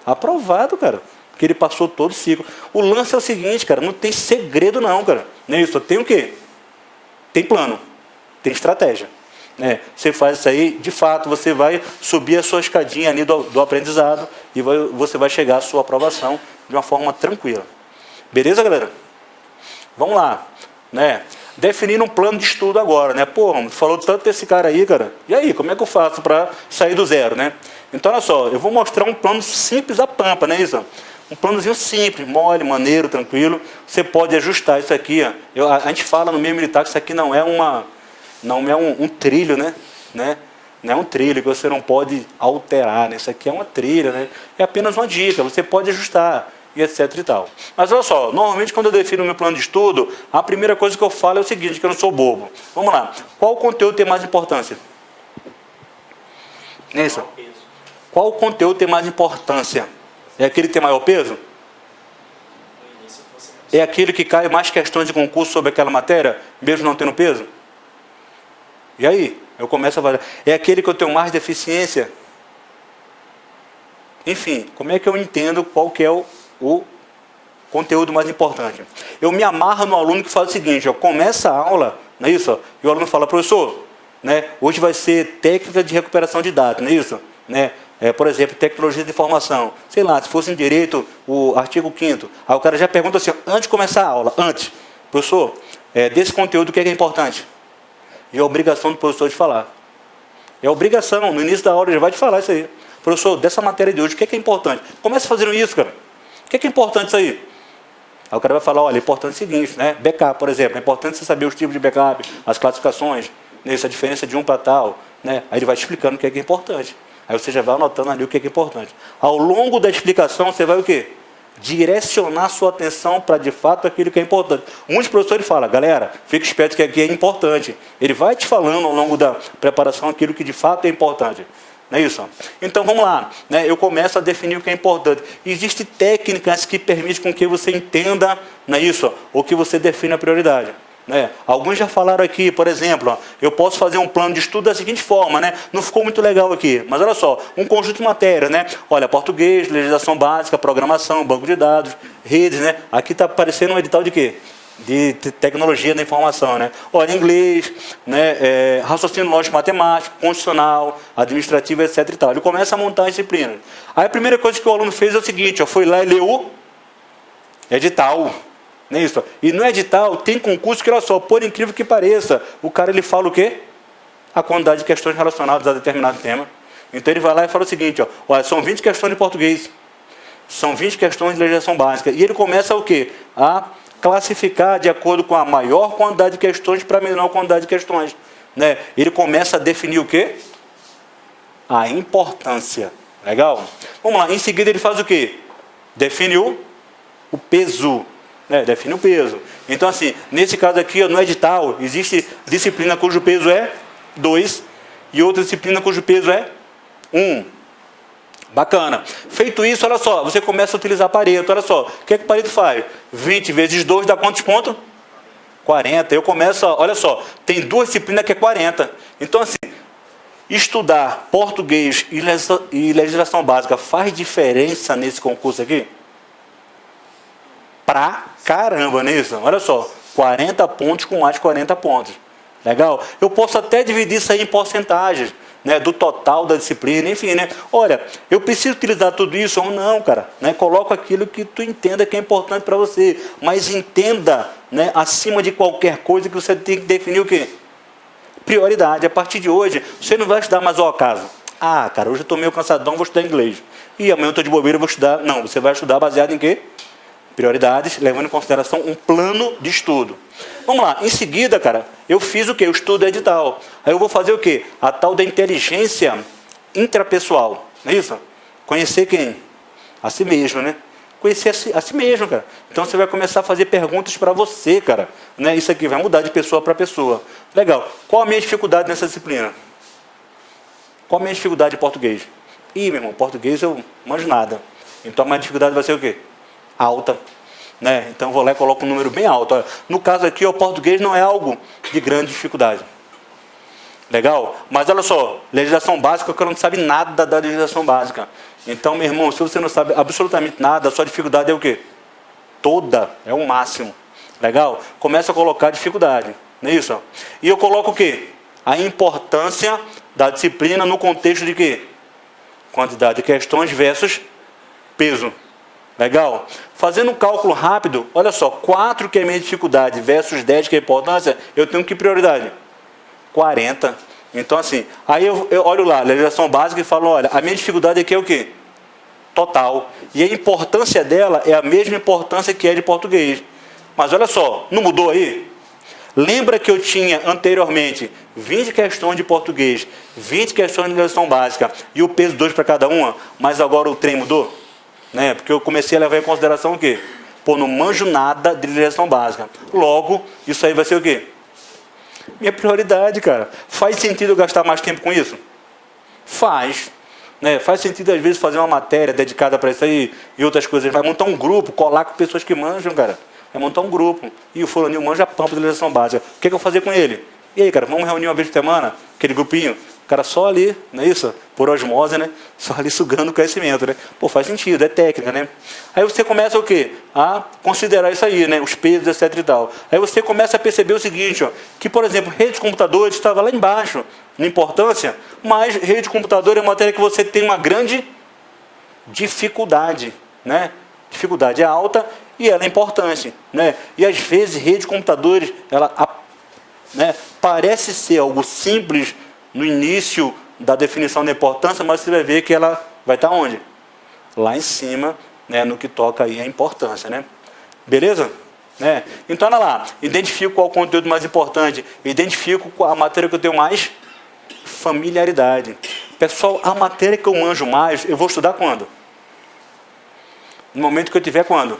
Aprovado, cara, porque ele passou todo o ciclo. O lance é o seguinte, cara, não tem segredo não, cara, não é isso, tem o quê? Tem plano, tem estratégia. Você faz isso aí, de fato, você vai subir a sua escadinha ali do aprendizado e você vai chegar à sua aprovação de uma forma tranquila. Beleza, galera? Vamos lá. Definir um plano de estudo agora. Pô, falou tanto desse cara aí, cara. E aí, como é que eu faço para sair do zero, Então, olha só, eu vou mostrar um plano simples da pampa, isso? Um planozinho simples, mole, maneiro, tranquilo. Você pode ajustar isso aqui, ó. A gente fala no meio militar que isso aqui não é um trilho, Não é um trilho que você não pode alterar, Isso aqui é uma trilha, É apenas uma dica, você pode ajustar, e etc e tal. Mas olha só, normalmente quando eu defino o meu plano de estudo, a primeira coisa que eu falo é o seguinte, que eu não sou bobo. Vamos lá, qual conteúdo tem mais importância? Isso. Qual conteúdo tem mais importância? É aquele que tem maior peso? É aquele que cai mais questões de concurso sobre aquela matéria, mesmo não tendo peso? E aí? Eu começo a fazer. É aquele que eu tenho mais deficiência? Enfim, como é que eu entendo qual que é o conteúdo mais importante? Eu me amarro no aluno que faz o seguinte, começa a aula, não é isso? E o aluno fala, professor, hoje vai ser técnica de recuperação de dados, não é isso? Por exemplo, tecnologia de informação. Sei lá, se fosse em direito, o artigo 5º. Aí o cara já pergunta assim, antes de começar a aula, professor, desse conteúdo o que é importante? E é obrigação do professor de falar. É obrigação, no início da aula ele vai te falar isso aí. Professor, dessa matéria de hoje, o que é importante? Começa fazendo isso, cara. O que é importante isso aí? Aí o cara vai falar, olha, é importante o seguinte, backup, por exemplo. É importante você saber os tipos de backup, as classificações, a diferença de um para tal. Aí ele vai te explicando o que é importante. Aí você já vai anotando ali o que é importante. Ao longo da explicação, você vai o quê? Direcionar sua atenção para, de fato, aquilo que é importante. Muitos professores falam, galera, fica esperto que aqui é importante. Ele vai te falando ao longo da preparação aquilo que de fato é importante. Não é isso? Então, vamos lá. Eu começo a definir o que é importante. Existem técnicas que permitem com que você entenda, não é isso? Ou que você defina a prioridade. Alguns já falaram aqui, por exemplo, eu posso fazer um plano de estudo da seguinte forma, não ficou muito legal aqui, mas olha só, um conjunto de matérias, olha, português, legislação básica, programação, banco de dados, redes, aqui está aparecendo um edital de quê? De tecnologia da informação, Olha, inglês, raciocínio lógico matemático, constitucional, administrativo, etc e tal. Ele começa a montar a disciplina. Aí a primeira coisa que o aluno fez é o seguinte, foi lá e leu o edital. Não é isso? E no edital tem concurso que, olha só, por incrível que pareça, o cara ele fala o quê? A quantidade de questões relacionadas a determinado tema. Então ele vai lá e fala o seguinte, olha, são 20 questões de português, são 20 questões de legislação básica. E ele começa o quê? A classificar de acordo com a maior quantidade de questões para a menor quantidade de questões. Ele começa a definir o quê? A importância. Legal? Vamos lá, em seguida ele faz o quê? Define o peso. Define o peso. Então, assim, nesse caso aqui, no edital, existe disciplina cujo peso é 2 e outra disciplina cujo peso é 1. Bacana. Feito isso, olha só, você começa a utilizar Pareto. Olha só, o que é que Pareto faz? 20 vezes 2 dá quantos pontos? 40. Eu começo, olha só, tem duas disciplinas que é 40. Então, assim, estudar português e legislação básica faz diferença nesse concurso aqui? Pra caramba, não é isso? Olha só, 40 pontos com mais de 40 pontos. Legal? Eu posso até dividir isso aí em porcentagens, né, do total da disciplina, enfim, né? Olha, eu preciso utilizar tudo isso ou não, cara, né? Coloca aquilo que tu entenda que é importante para você, mas entenda, né, acima de qualquer coisa que você tem que definir o quê? Prioridade. A partir de hoje, você não vai estudar mais ao acaso. Ah, cara, hoje eu estou meio cansadão, vou estudar inglês. E amanhã eu estou de bobeira, vou estudar. Não, você vai estudar baseado em quê? Prioridades, levando em consideração um plano de estudo. Vamos lá, em seguida, cara, eu fiz o quê? Eu estudo edital. Aí eu vou fazer o quê? A tal da inteligência intrapessoal. Não é isso? Conhecer quem? A si mesmo, né? Conhecer a si mesmo, cara. Então você vai começar a fazer perguntas para você, cara. Né? Isso aqui vai mudar de pessoa para pessoa. Legal. Qual a minha dificuldade nessa disciplina? Qual a minha dificuldade de português? Ih, meu irmão, português eu não manjo nada. Então a minha dificuldade vai ser o quê? Alta. Né? Então eu vou lá e coloco um número bem alto. Olha, no caso aqui, o português não é algo de grande dificuldade. Legal? Mas olha só, legislação básica, o cara não sabe nada da legislação básica. Então, meu irmão, se você não sabe absolutamente nada, a sua dificuldade é o quê? Toda, é o máximo. Legal? Começa a colocar dificuldade. Não é isso? E eu coloco o quê? A importância da disciplina no contexto de quê? Quantidade de questões versus peso. Legal? Fazendo um cálculo rápido, olha só, 4 que é a minha dificuldade versus 10 que é a importância, eu tenho que prioridade? 40. Então assim, aí eu olho lá, legislação básica e falo, olha, a minha dificuldade aqui é o quê? Total. E a importância dela é a mesma importância que é de português. Mas olha só, não mudou aí? Lembra que eu tinha anteriormente 20 questões de português, 20 questões de legislação básica e o peso 2 para cada uma, mas agora o trem mudou? Né? Porque eu comecei a levar em consideração o quê? Pô, não manjo nada de legislação básica. Logo, isso aí vai ser o quê? Minha prioridade, cara. Faz sentido eu gastar mais tempo com isso? Faz. Né? Faz sentido, às vezes, fazer uma matéria dedicada para isso aí e outras coisas. Vai montar um grupo, colar com pessoas que manjam, cara. Vai montar um grupo. E o fulaninho manja a pampa de legislação básica. O que é que eu vou fazer com ele? E aí, cara, vamos reunir uma vez por semana? Aquele grupinho? O cara só ali, não é isso? Por osmose, né? Só ali sugando o conhecimento, né? Pô, faz sentido, é técnica, né? Aí você começa o quê? A considerar isso aí, né? Os pesos, etc e tal. Aí você começa a perceber o seguinte, ó, que, por exemplo, rede de computadores estava lá embaixo, na importância, mas rede de computador é uma matéria que você tem uma grande dificuldade, né? Dificuldade é alta e ela é importante, né? E às vezes rede de computadores, ela, né, parece ser algo simples no início da definição da importância, mas você vai ver que ela vai estar onde? Lá em cima, né, no que toca aí a importância, né? Beleza? Né? Então, olha lá, identifico qual o conteúdo mais importante, identifico a matéria que eu tenho mais familiaridade. Pessoal, a matéria que eu manjo mais, eu vou estudar quando? No momento que eu tiver quando?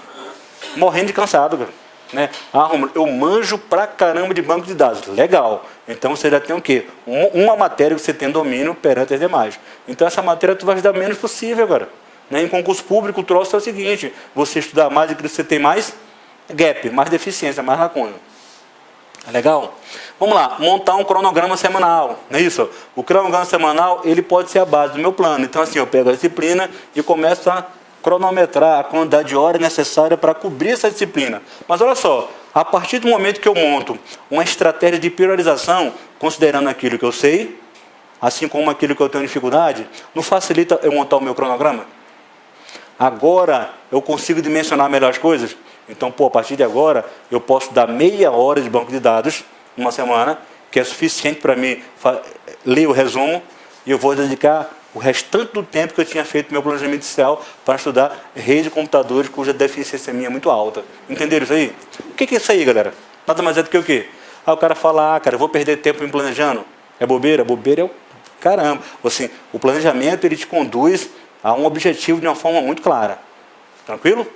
Morrendo de cansado, cara. Né? Ah, Romulo, eu manjo pra caramba de banco de dados. Legal. Então você já tem o quê? Uma matéria que você tem domínio perante as demais. Então essa matéria tu vai estudar menos possível agora. Né? Em concurso público o troço é o seguinte, você estudar mais e que você tem mais gap, mais deficiência, mais lacuna. Legal? Vamos lá, montar um cronograma semanal. Não é isso? O cronograma semanal, ele pode ser a base do meu plano. Então assim, eu pego a disciplina e começo a cronometrar a quantidade de horas necessária para cobrir essa disciplina. Mas olha só, a partir do momento que eu monto uma estratégia de priorização, considerando aquilo que eu sei, assim como aquilo que eu tenho dificuldade, não facilita eu montar o meu cronograma? Agora eu consigo dimensionar melhor as coisas? Então, pô, a partir de agora, eu posso dar meia hora de banco de dados, numa semana, que é suficiente para mim ler o resumo, e eu vou dedicar o restante do tempo que eu tinha feito meu planejamento inicial para estudar rede de computadores cuja deficiência minha é muito alta. Entenderam isso aí? O que é isso aí, galera? Nada mais é do que o quê? Aí o cara fala, cara, eu vou perder tempo me planejando. É bobeira? Bobeira é o caramba. Assim, o planejamento, ele te conduz a um objetivo de uma forma muito clara. Tranquilo?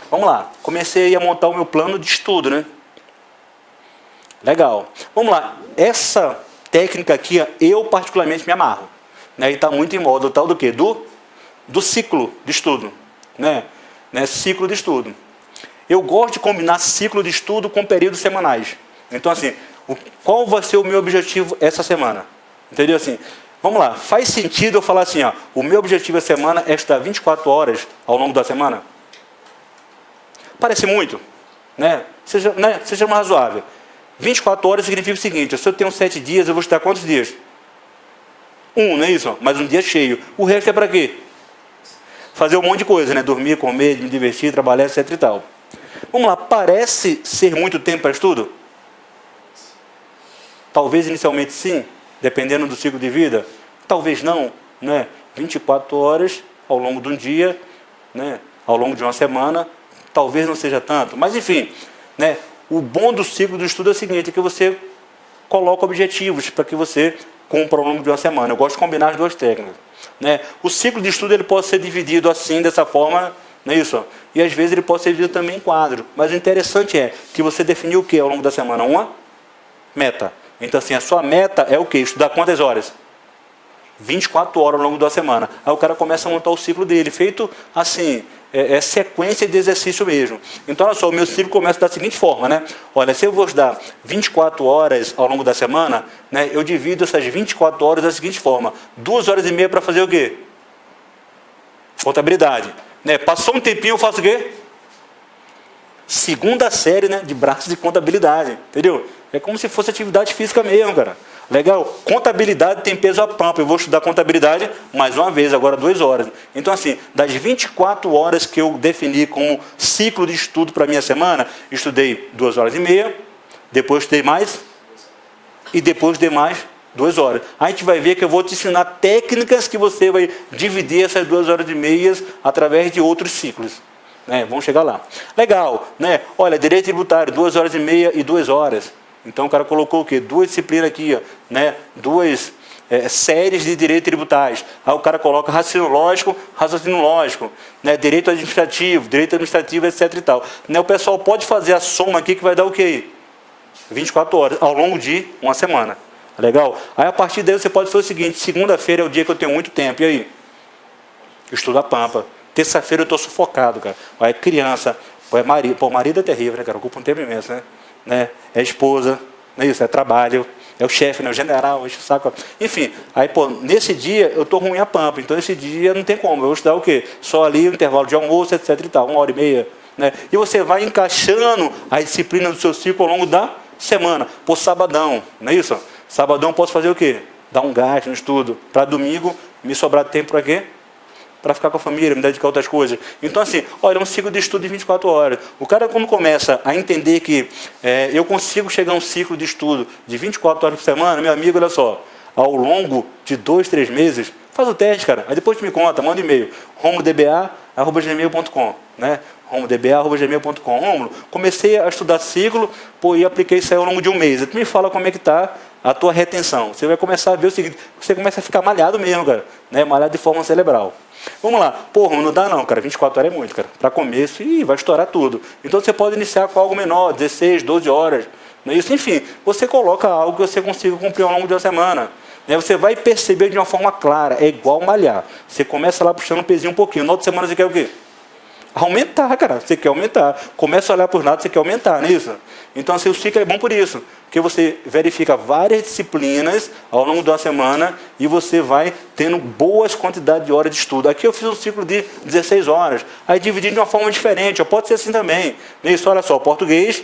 Vamos lá. Comecei a montar o meu plano de estudo, né? Legal. Vamos lá. Essa técnica aqui, eu particularmente me amarro. Né, e está muito em moda o tal do quê? Do ciclo de estudo. Né? Ciclo de estudo. Eu gosto de combinar ciclo de estudo com períodos semanais. Então, assim, qual vai ser o meu objetivo essa semana? Entendeu? Assim, Vamos lá, faz sentido eu falar assim, ó, o meu objetivo da semana é estudar 24 horas ao longo da semana? Parece muito, né? Seja mais razoável. 24 horas significa o seguinte, se eu tenho 7 dias, eu vou estudar quantos dias? Não é isso? Mas um dia cheio. O resto é para quê? Fazer um monte de coisa, né? Dormir, comer, me divertir, trabalhar, etc e tal. Vamos lá, parece ser muito tempo para estudo? Talvez inicialmente sim, dependendo do ciclo de vida. Talvez não, né? 24 horas ao longo de um dia, né? Ao longo de uma semana, talvez não seja tanto. Mas enfim, né? O bom do ciclo do estudo é o seguinte, é que você coloca objetivos para que você cumpra ao longo de uma semana. Eu gosto de combinar as duas técnicas, né? O ciclo de estudo ele pode ser dividido assim, dessa forma, não é isso? E às vezes ele pode ser dividido também em quadro. Mas o interessante é que você definiu o que ao longo da semana? Uma meta. Então assim, a sua meta é o quê? Estudar quantas horas? 24 horas ao longo da semana. Aí o cara começa a montar o ciclo dele, feito assim, sequência de exercício mesmo. Então, olha só, o meu ciclo começa da seguinte forma, né? Olha, se eu vou estudar 24 horas ao longo da semana, né, eu divido essas 24 horas da seguinte forma. 2 horas e meia para fazer o quê? Contabilidade. Né? Passou um tempinho, eu faço o quê? Segunda série, né, de braços de contabilidade, entendeu? É como se fosse atividade física mesmo, cara. Legal? Contabilidade tem peso a pampa. Eu vou estudar contabilidade mais uma vez, agora 2 horas. Então, assim, das 24 horas que eu defini como ciclo de estudo para a minha semana, estudei 2 horas e meia, depois estudei mais, e depois estudei mais 2 horas. A gente vai ver que eu vou te ensinar técnicas que você vai dividir essas 2 horas e meia através de outros ciclos. Né? Vamos chegar lá. Legal, né? Olha, direito tributário, 2 horas e meia e 2 horas. Então o cara colocou o quê? 2 disciplinas aqui, ó, né? 2 séries de direito tributários. Aí o cara coloca raciocínio lógico, né? Direito administrativo, etc e tal. Né? O pessoal pode fazer a soma aqui que vai dar o quê? 24 horas, ao longo de uma semana. Legal? Aí a partir daí você pode fazer o seguinte, segunda-feira é o dia que eu tenho muito tempo, e aí? Eu estudo a pampa. Terça-feira eu estou sufocado, cara. Aí criança, marido é terrível, né, cara? Ocupa um tempo imenso, né? É esposa, não é isso? É trabalho, é o chefe, né? O general, enche o saco. Enfim, aí, nesse dia eu estou ruim a pampa, então esse dia não tem como. Eu vou estudar o quê? Só ali o intervalo de almoço, etc e tal, 1 hora e meia. Né? E você vai encaixando a disciplina do seu ciclo ao longo da semana. Sabadão, não é isso? Sabadão eu posso fazer o quê? Dar um gás no estudo. Para domingo, me sobrar tempo para quê? Para ficar com a família, me dedicar a outras coisas. Então, assim, olha, é um ciclo de estudo de 24 horas. O cara, quando começa a entender que eu consigo chegar a um ciclo de estudo de 24 horas por semana, meu amigo, olha só, ao longo de 2, 3 meses, faz o teste, cara. Aí depois tu me conta, manda um e-mail, romulodba@gmail.com, né? romulodba@gmail.com. Romulo, comecei a estudar ciclo, e apliquei isso aí ao longo de um mês. Tu me fala como é que está a tua retenção. Você vai começar a ver o seguinte, você começa a ficar malhado mesmo, cara, né? Malhado de forma cerebral. Vamos lá. Não dá não, cara. 24 horas é muito, cara. Para começo, vai estourar tudo. Então você pode iniciar com algo menor, 16, 12 horas. Não é isso? Enfim, você coloca algo que você consiga cumprir ao longo de uma semana. Você vai perceber de uma forma clara. É igual malhar. Você começa lá puxando um pezinho um pouquinho. Na outra semana você quer o quê? Aumentar, cara. Você quer aumentar. Começa a olhar por nada, você quer aumentar, não é isso? Então, assim, o ciclo é bom por isso. Porque você verifica várias disciplinas ao longo de uma semana e você vai tendo boas quantidades de horas de estudo. Aqui eu fiz um ciclo de 16 horas. Aí dividi de uma forma diferente. Pode ser assim também. Não é isso? Olha só, português,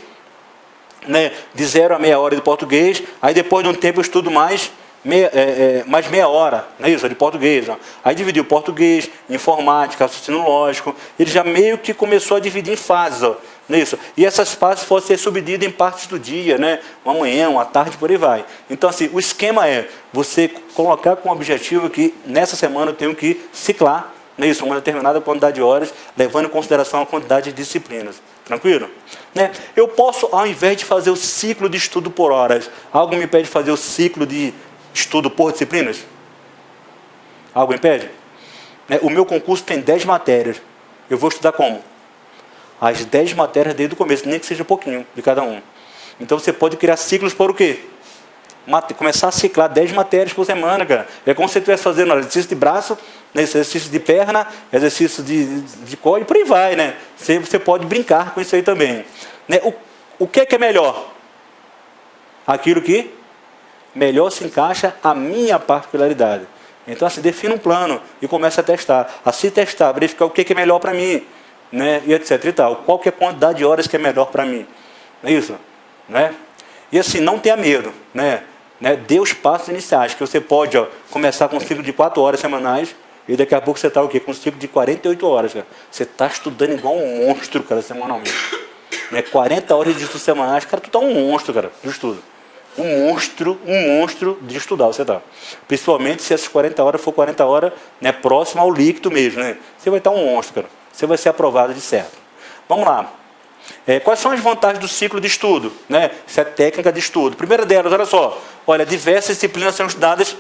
né, de 0 a meia hora de português. Aí depois de um tempo eu estudo mais meia hora, não é isso? De português. Ó. Aí dividiu português, informática, raciocínio lógico. Ele já meio que começou a dividir em fases, ó, não é isso? E essas fases podem ser subdivididas em partes do dia, né? Uma manhã, uma tarde, por aí vai. Então, assim, o esquema é você colocar como objetivo que nessa semana eu tenho que ciclar, não é isso? Uma determinada quantidade de horas, levando em consideração a quantidade de disciplinas. Tranquilo? Né? Eu posso, ao invés de fazer o ciclo de estudo por horas, algo me impede de fazer o ciclo de estudo por disciplinas? Algo impede? O meu concurso tem 10 matérias. Eu vou estudar como? As 10 matérias desde o começo, nem que seja um pouquinho de cada um. Então você pode criar ciclos por o quê? Começar a ciclar 10 matérias por semana, cara. É como se você estivesse fazendo exercício de braço, né, exercício de perna, exercício de cor e por aí vai, né? Você pode brincar com isso aí também. Né? O que é melhor? Aquilo que melhor se encaixa a minha particularidade. Então, assim, defina um plano e começa a testar. A se testar, verificar o que é melhor para mim, né? E etc e tal. Qual que é a quantidade de horas que é melhor para mim. Não é isso? Né? E assim, não tenha medo, né? Dê os passos iniciais, que você pode começar com um ciclo de 4 horas semanais e daqui a pouco você está o quê? Com um ciclo de 48 horas, cara. Você está estudando igual um monstro, cara, semanalmente. 40 horas de estudo semanais, cara, tu tá um monstro, cara, de estudo. Um monstro de estudar você tá. Principalmente se essas 40 horas for 40 horas, né, próximo ao líquido mesmo, né? Você vai estar um monstro, cara. Você vai ser aprovado de certo. Vamos lá. Quais são as vantagens do ciclo de estudo? Né? Isso é técnica de estudo. Primeira delas, olha só. Olha, diversas disciplinas são estudadas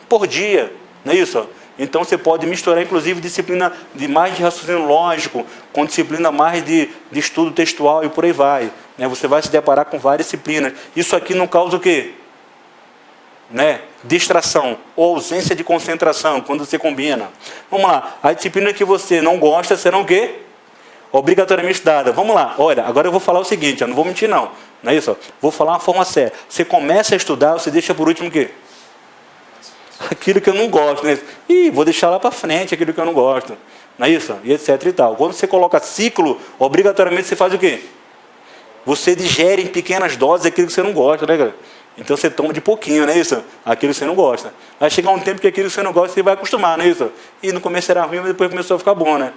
por dia. Não é isso? Então você pode misturar, inclusive, disciplina mais de raciocínio lógico, com disciplina mais de estudo textual e por aí vai. Né? Você vai se deparar com várias disciplinas. Isso aqui não causa o quê? Né? Distração ou ausência de concentração, quando você combina. Vamos lá. A disciplina que você não gosta serão o quê? Obrigatoriamente dada. Vamos lá. Olha, agora eu vou falar o seguinte, eu não vou mentir não. Não é isso? Vou falar uma forma séria. Você começa a estudar, você deixa por último o quê? Aquilo que eu não gosto, né? Ih, vou deixar lá para frente aquilo que eu não gosto. Não é isso? E etc e tal. Quando você coloca ciclo, obrigatoriamente você faz o quê? Você digere em pequenas doses aquilo que você não gosta, né, cara? Então você toma de pouquinho, não é isso? Aquilo que você não gosta. Vai chegar um tempo que aquilo que você não gosta, você vai acostumar, não é isso? E no começo era ruim, mas depois começou a ficar bom, né?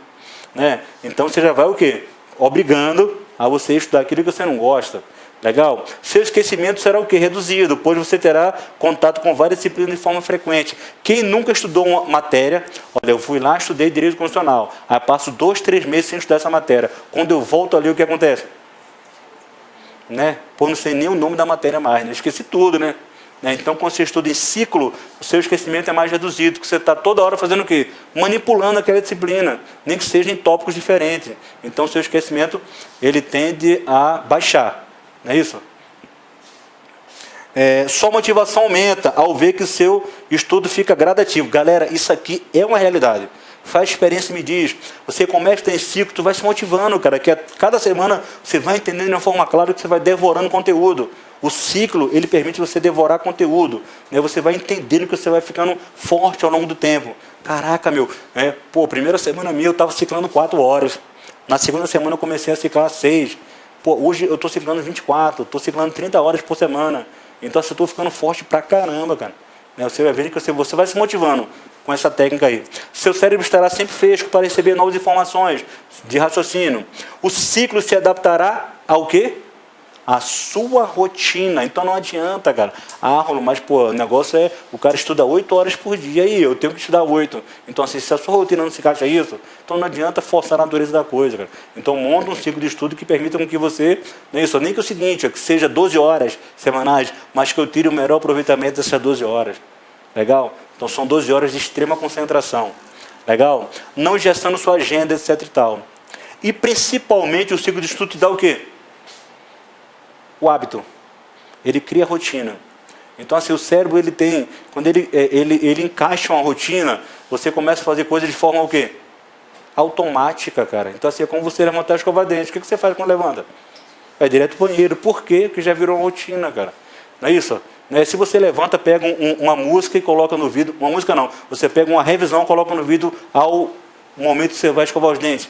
Então você já vai o quê? Obrigando a você estudar aquilo que você não gosta. Legal? Seu esquecimento será o quê? Reduzido, pois você terá contato com várias disciplinas de forma frequente. Quem nunca estudou uma matéria, olha, eu fui lá, estudei Direito Constitucional, aí passo 2, 3 meses sem estudar essa matéria. Quando eu volto ali, o que acontece? Pô, não sei nem o nome da matéria mais, né? Esqueci tudo, né? Então, quando você estuda em ciclo, o seu esquecimento é mais reduzido, porque você está toda hora fazendo o quê? Manipulando aquela disciplina, nem que seja em tópicos diferentes. Então, o seu esquecimento, ele tende a baixar. Não é isso? Sua motivação aumenta ao ver que o seu estudo fica gradativo. Galera, isso aqui é uma realidade. Faz experiência e me diz. Você começa em ciclo, tu vai se motivando, cara, que cada semana você vai entendendo de uma forma clara que você vai devorando conteúdo. O ciclo, ele permite você devorar conteúdo. Né? Você vai entendendo que você vai ficando forte ao longo do tempo. Caraca, meu. Primeira semana minha eu estava ciclando 4 horas. Na segunda semana eu comecei a ciclar 6. Hoje eu estou ciclando 24. Estou ciclando 30 horas por semana. Então assim, eu estou ficando forte pra caramba, cara. Você vai ver que você vai se motivando com essa técnica aí. Seu cérebro estará sempre fresco para receber novas informações de raciocínio. O ciclo se adaptará ao quê? A sua rotina. Então não adianta, cara. Rolo, mas o negócio é, o cara estuda 8 horas por dia e eu tenho que estudar 8. Então assim, se a sua rotina não se encaixa isso, então não adianta forçar a natureza da coisa, cara. Então monta um ciclo de estudo que permita com que você, nem que o seguinte, que seja 12 horas semanais, mas que eu tire o melhor aproveitamento dessas 12 horas. Legal? Então são 12 horas de extrema concentração. Legal? Não gestando sua agenda, etc e tal. E principalmente o ciclo de estudo te dá o quê? O hábito. Ele cria rotina. Então assim, o cérebro, ele tem, quando ele encaixa uma rotina, você começa a fazer coisas de forma o quê? Automática, cara. Então assim, é como você levantar a escova de dente. O que você faz quando levanta? Vai direto para o banheiro. Por quê? Porque já virou uma rotina, cara. Não é isso? Se você levanta, pega uma música e coloca no ouvido. Uma música não. Você pega uma revisão e coloca no ouvido ao momento que você vai escovar os dentes.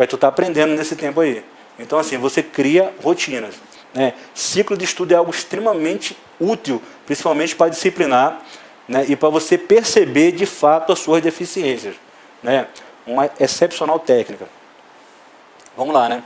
Tu tá aprendendo nesse tempo aí. Então assim, você cria rotinas. Ciclo de estudo é algo extremamente útil, principalmente para disciplinar, e para você perceber de fato as suas deficiências. Uma excepcional técnica. Vamos lá,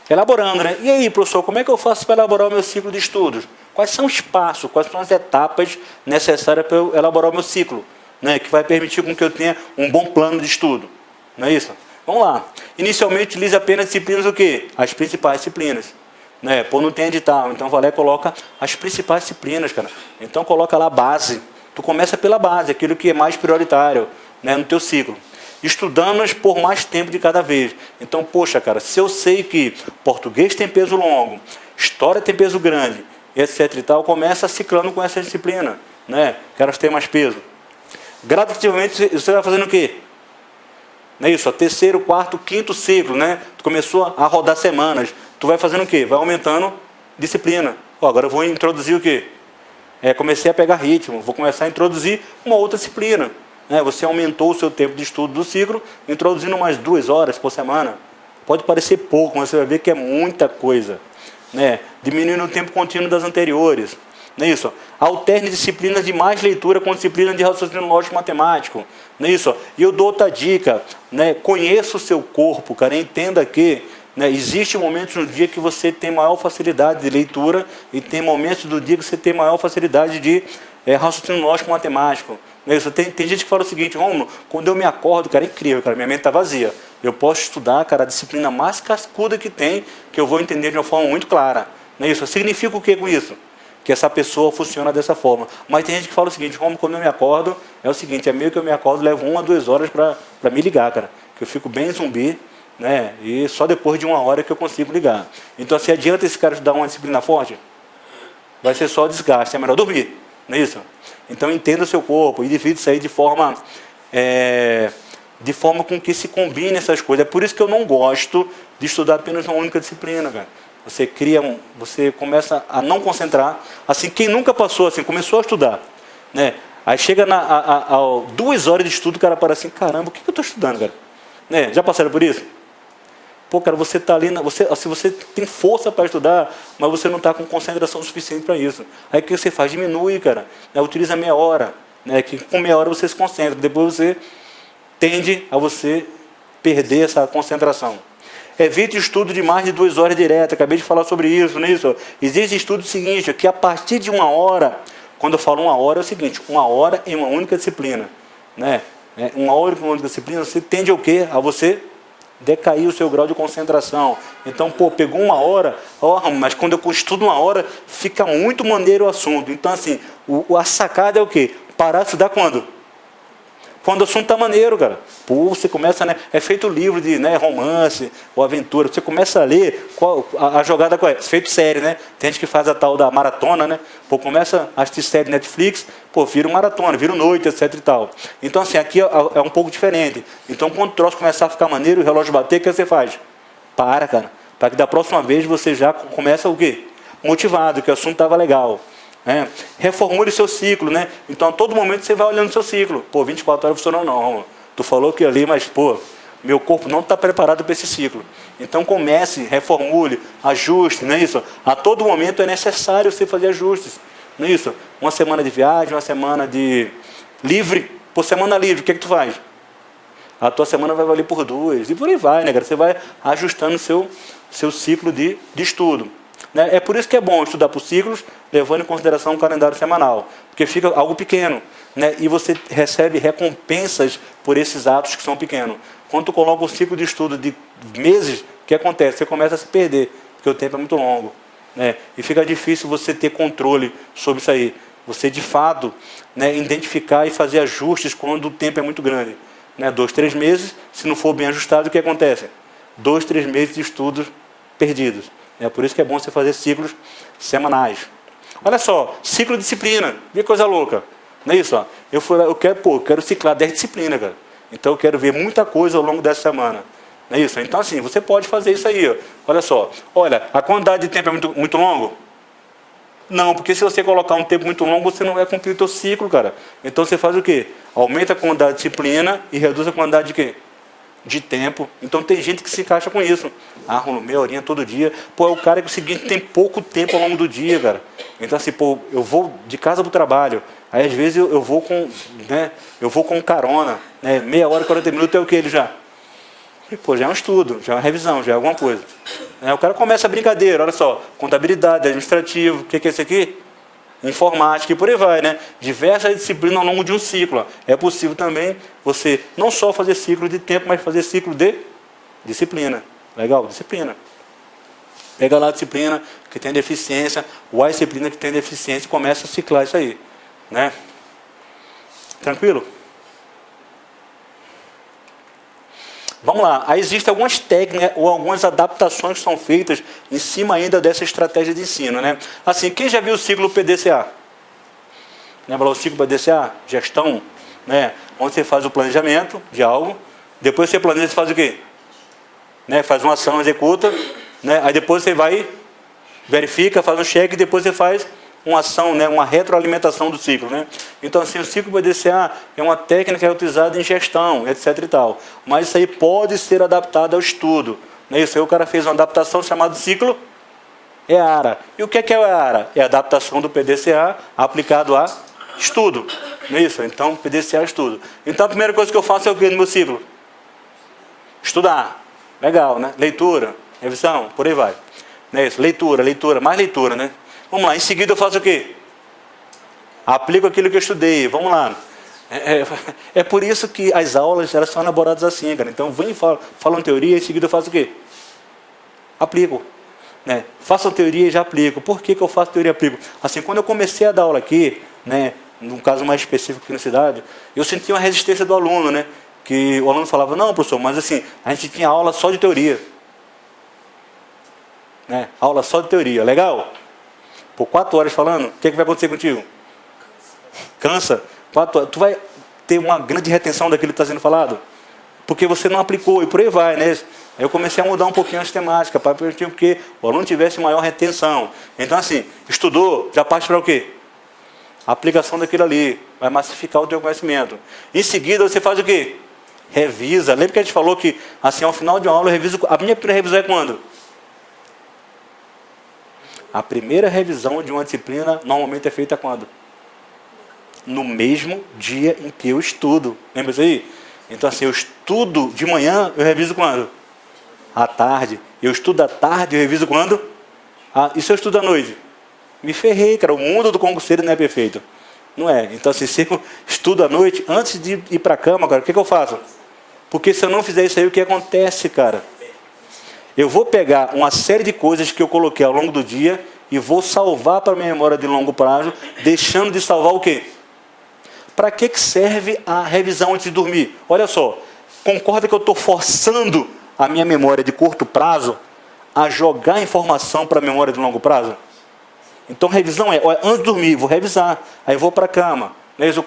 Elaborando, E aí, professor, como é que eu faço para elaborar o meu ciclo de estudos? Quais são os passos, quais são as etapas necessárias para eu elaborar o meu ciclo? Que vai permitir com que eu tenha um bom plano de estudo. Não é isso? Vamos lá. Inicialmente, utilize apenas disciplinas o quê? As principais disciplinas. Não tem edital. Então, Valé coloca as principais disciplinas, cara. Então, coloca lá a base. Tu começa pela base, aquilo que é mais prioritário, no teu ciclo. Estudando-as por mais tempo de cada vez. Então, poxa, cara, se eu sei que português tem peso longo, história tem peso grande, etc e tal, começa ciclando com essa disciplina, que elas têm mais peso. Gradativamente, você vai fazendo o quê? Não é isso? Terceiro, quarto, quinto ciclo, Tu começou a rodar semanas. Tu vai fazendo o quê? Vai aumentando disciplina. Agora eu vou introduzir o quê? Comecei a pegar ritmo, vou começar a introduzir uma outra disciplina. Você aumentou o seu tempo de estudo do ciclo, introduzindo umas 2 horas por semana. Pode parecer pouco, mas você vai ver que é muita coisa. Diminuindo o tempo contínuo das anteriores. Não é isso? Alterne disciplinas de mais leitura com disciplina de raciocínio lógico matemático. Não é isso? E eu dou outra dica. Conheça o seu corpo, cara. Entenda que existem momentos no dia que você tem maior facilidade de leitura e tem momentos do dia que você tem maior facilidade de raciocínio lógico matemático. Não é isso? Tem gente que fala o seguinte: Rômulo, quando eu me acordo, cara, é incrível, cara, minha mente está vazia. Eu posso estudar, cara, a disciplina mais cascuda que tem, que eu vou entender de uma forma muito clara. Não é isso? Significa o que com isso? Que essa pessoa funciona dessa forma. Mas tem gente que fala o seguinte: Rômulo, quando eu me acordo, é o seguinte, é meio que eu me acordo, levo 1 a 2 horas para me ligar, cara. Que eu fico bem zumbi, e só depois de 1 hora que eu consigo ligar. Então, se adianta esse cara estudar uma disciplina forte, vai ser só desgaste, é melhor dormir, não é isso? Então, entenda o seu corpo e divide isso aí de forma com que se combine essas coisas. É por isso que eu não gosto de estudar apenas uma única disciplina, cara. Você começa a não concentrar. Assim, quem nunca passou assim, começou a estudar, aí chega a 2 horas de estudo, o cara para assim: caramba, o que eu estou estudando, cara? Já passaram por isso? Pô, cara, você está ali, você tem força para estudar, mas você não está com concentração suficiente para isso. Aí o que você faz? Diminui, cara. Utiliza meia hora. Que com meia hora você se concentra. Depois você tende a você perder essa concentração. Evite estudo de mais de 2 horas direto. Acabei de falar sobre isso, não é isso? Existe estudo seguinte, que a partir de 1 hora, quando eu falo 1 hora, é o seguinte: 1 hora em uma única disciplina. 1 hora em uma única disciplina, você tende ao quê? A você decair o seu grau de concentração. Então, pegou 1 hora, mas quando eu estudo 1 hora, fica muito maneiro o assunto. Então, assim, a sacada é o quê? Parar de estudar quando? Quando o assunto está maneiro, cara. Você começa, é feito livro de romance ou aventura. Você começa a ler, a jogada qual é? Feito série, Tem gente que faz a tal da maratona, começa a assistir série Netflix, vira maratona, vira noite, etc e tal. Então, assim, aqui é um pouco diferente. Então, quando o troço começar a ficar maneiro, o relógio bater, o que você faz? Para, cara. Para que da próxima vez você já começa o quê? Motivado, que o assunto estava legal. Reformule seu ciclo, Então, a todo momento você vai olhando o seu ciclo. 24 horas funcionou não. Tu falou que ali, mas, meu corpo não está preparado para esse ciclo. Então, comece, reformule, ajuste, não é isso? A todo momento é necessário você fazer ajustes, não é isso? Uma semana de viagem, uma semana de livre. Por semana livre, o que tu faz? A tua semana vai valer por 2. E por aí vai, cara? Você vai ajustando o seu ciclo de estudo. É por isso que é bom estudar por ciclos, levando em consideração o calendário semanal, porque fica algo pequeno, e você recebe recompensas por esses atos que são pequenos. Quando tu coloca um ciclo de estudo de meses, o que acontece? Você começa a se perder, porque o tempo é muito longo, e fica difícil você ter controle sobre isso aí. Você, de fato, identificar e fazer ajustes quando o tempo é muito grande. 2, 3 meses, se não for bem ajustado, o que acontece? 2, 3 meses de estudos perdidos. É por isso que é bom você fazer ciclos semanais. Olha só, ciclo de disciplina. Que coisa louca. Não é isso? Eu quero ciclar 10 disciplinas, cara. Então eu quero ver muita coisa ao longo dessa semana. Não é isso? Então, assim, você pode fazer isso aí. Olha só. Olha, a quantidade de tempo é muito, muito longo? Não, porque se você colocar um tempo muito longo, você não vai cumprir o seu ciclo, cara. Então você faz o quê? Aumenta a quantidade de disciplina e reduz a quantidade de quê? De tempo. Então tem gente que se encaixa com isso. Rômulo, meia horinha todo dia. É o cara que é o seguinte, tem pouco tempo ao longo do dia, cara. Então assim, eu vou de casa para o trabalho. Aí às vezes eu vou com carona, meia hora, 40 minutos é o que ele já? Já é um estudo, já é uma revisão, já é alguma coisa. O cara começa a brincadeira, olha só, contabilidade, administrativo, o que é isso aqui? Informática e por aí vai, Diversas disciplinas ao longo de um ciclo. É possível também você não só fazer ciclo de tempo, mas fazer ciclo de disciplina. Legal? Disciplina. Pega lá a disciplina que tem deficiência, ou a disciplina que tem deficiência e começa a ciclar isso aí. Tranquilo? Vamos lá. Aí existem algumas técnicas ou algumas adaptações que são feitas em cima ainda dessa estratégia de ensino, Assim, quem já viu o ciclo PDCA? Lembra o ciclo PDCA? Gestão, Onde você faz o planejamento de algo, depois você planeja, você faz o quê? Faz uma ação, executa, aí depois você vai verifica, faz um check e depois você faz uma ação, né, uma retroalimentação do ciclo, né? Então, assim, o ciclo PDCA é uma técnica que é utilizada em gestão, etc e tal. Mas isso aí pode ser adaptado ao estudo. Não é isso? Aí o cara fez uma adaptação chamada ciclo EARA. E o que é o EARA? É a adaptação do PDCA aplicado a estudo. Não é isso? Então, PDCA é estudo. Então, a primeira coisa que eu faço é o que no meu ciclo? Estudar. Legal, né? Leitura, revisão, por aí vai. Não é isso? Leitura, mais leitura, né? Vamos lá, em seguida eu faço o quê? Aplico aquilo que eu estudei, vamos lá. É por isso que as aulas elas são elaboradas assim, cara. Então, vem e falam teoria, em seguida eu faço o quê? Aplico. Né? Faço a teoria e já aplico. Por que eu faço teoria e aplico? Assim, quando eu comecei a dar aula aqui, né, num caso mais específico aqui na cidade, eu senti uma resistência do aluno, né? Que o aluno falava, não, professor, mas assim, a gente tinha aula só de teoria. Né? Aula só de teoria, legal? Por 4 horas falando, o que vai acontecer contigo? Cansa. 4 horas. Tu vai ter uma grande retenção daquilo que está sendo falado? Porque você não aplicou, e por aí vai, né? Aí eu comecei a mudar um pouquinho a sistemática, para permitir que o aluno tivesse maior retenção. Então, assim, estudou, já parte para o quê? A aplicação daquilo ali, vai massificar o teu conhecimento. Em seguida, você faz o quê? Revisa. Lembra que a gente falou que, assim, ao final de uma aula, eu reviso. A minha primeira revisão é quando? A primeira revisão de uma disciplina normalmente é feita quando? No mesmo dia em que eu estudo. Lembra isso aí? Então, assim, eu estudo de manhã, eu reviso quando? À tarde. Eu estudo à tarde, eu reviso quando? E se eu estudo à noite? Me ferrei, cara. O mundo do concurseiro não é perfeito. Não é. Então, assim, se eu estudo à noite, antes de ir para a cama, cara, o que eu faço? Porque se eu não fizer isso aí, o que acontece, cara? Eu vou pegar uma série de coisas que eu coloquei ao longo do dia e vou salvar para a minha memória de longo prazo, deixando de salvar o quê? Para que serve a revisão antes de dormir? Olha só, concorda que eu estou forçando a minha memória de curto prazo a jogar informação para a memória de longo prazo? Então, revisão é, olha, antes de dormir, vou revisar, aí vou para a cama.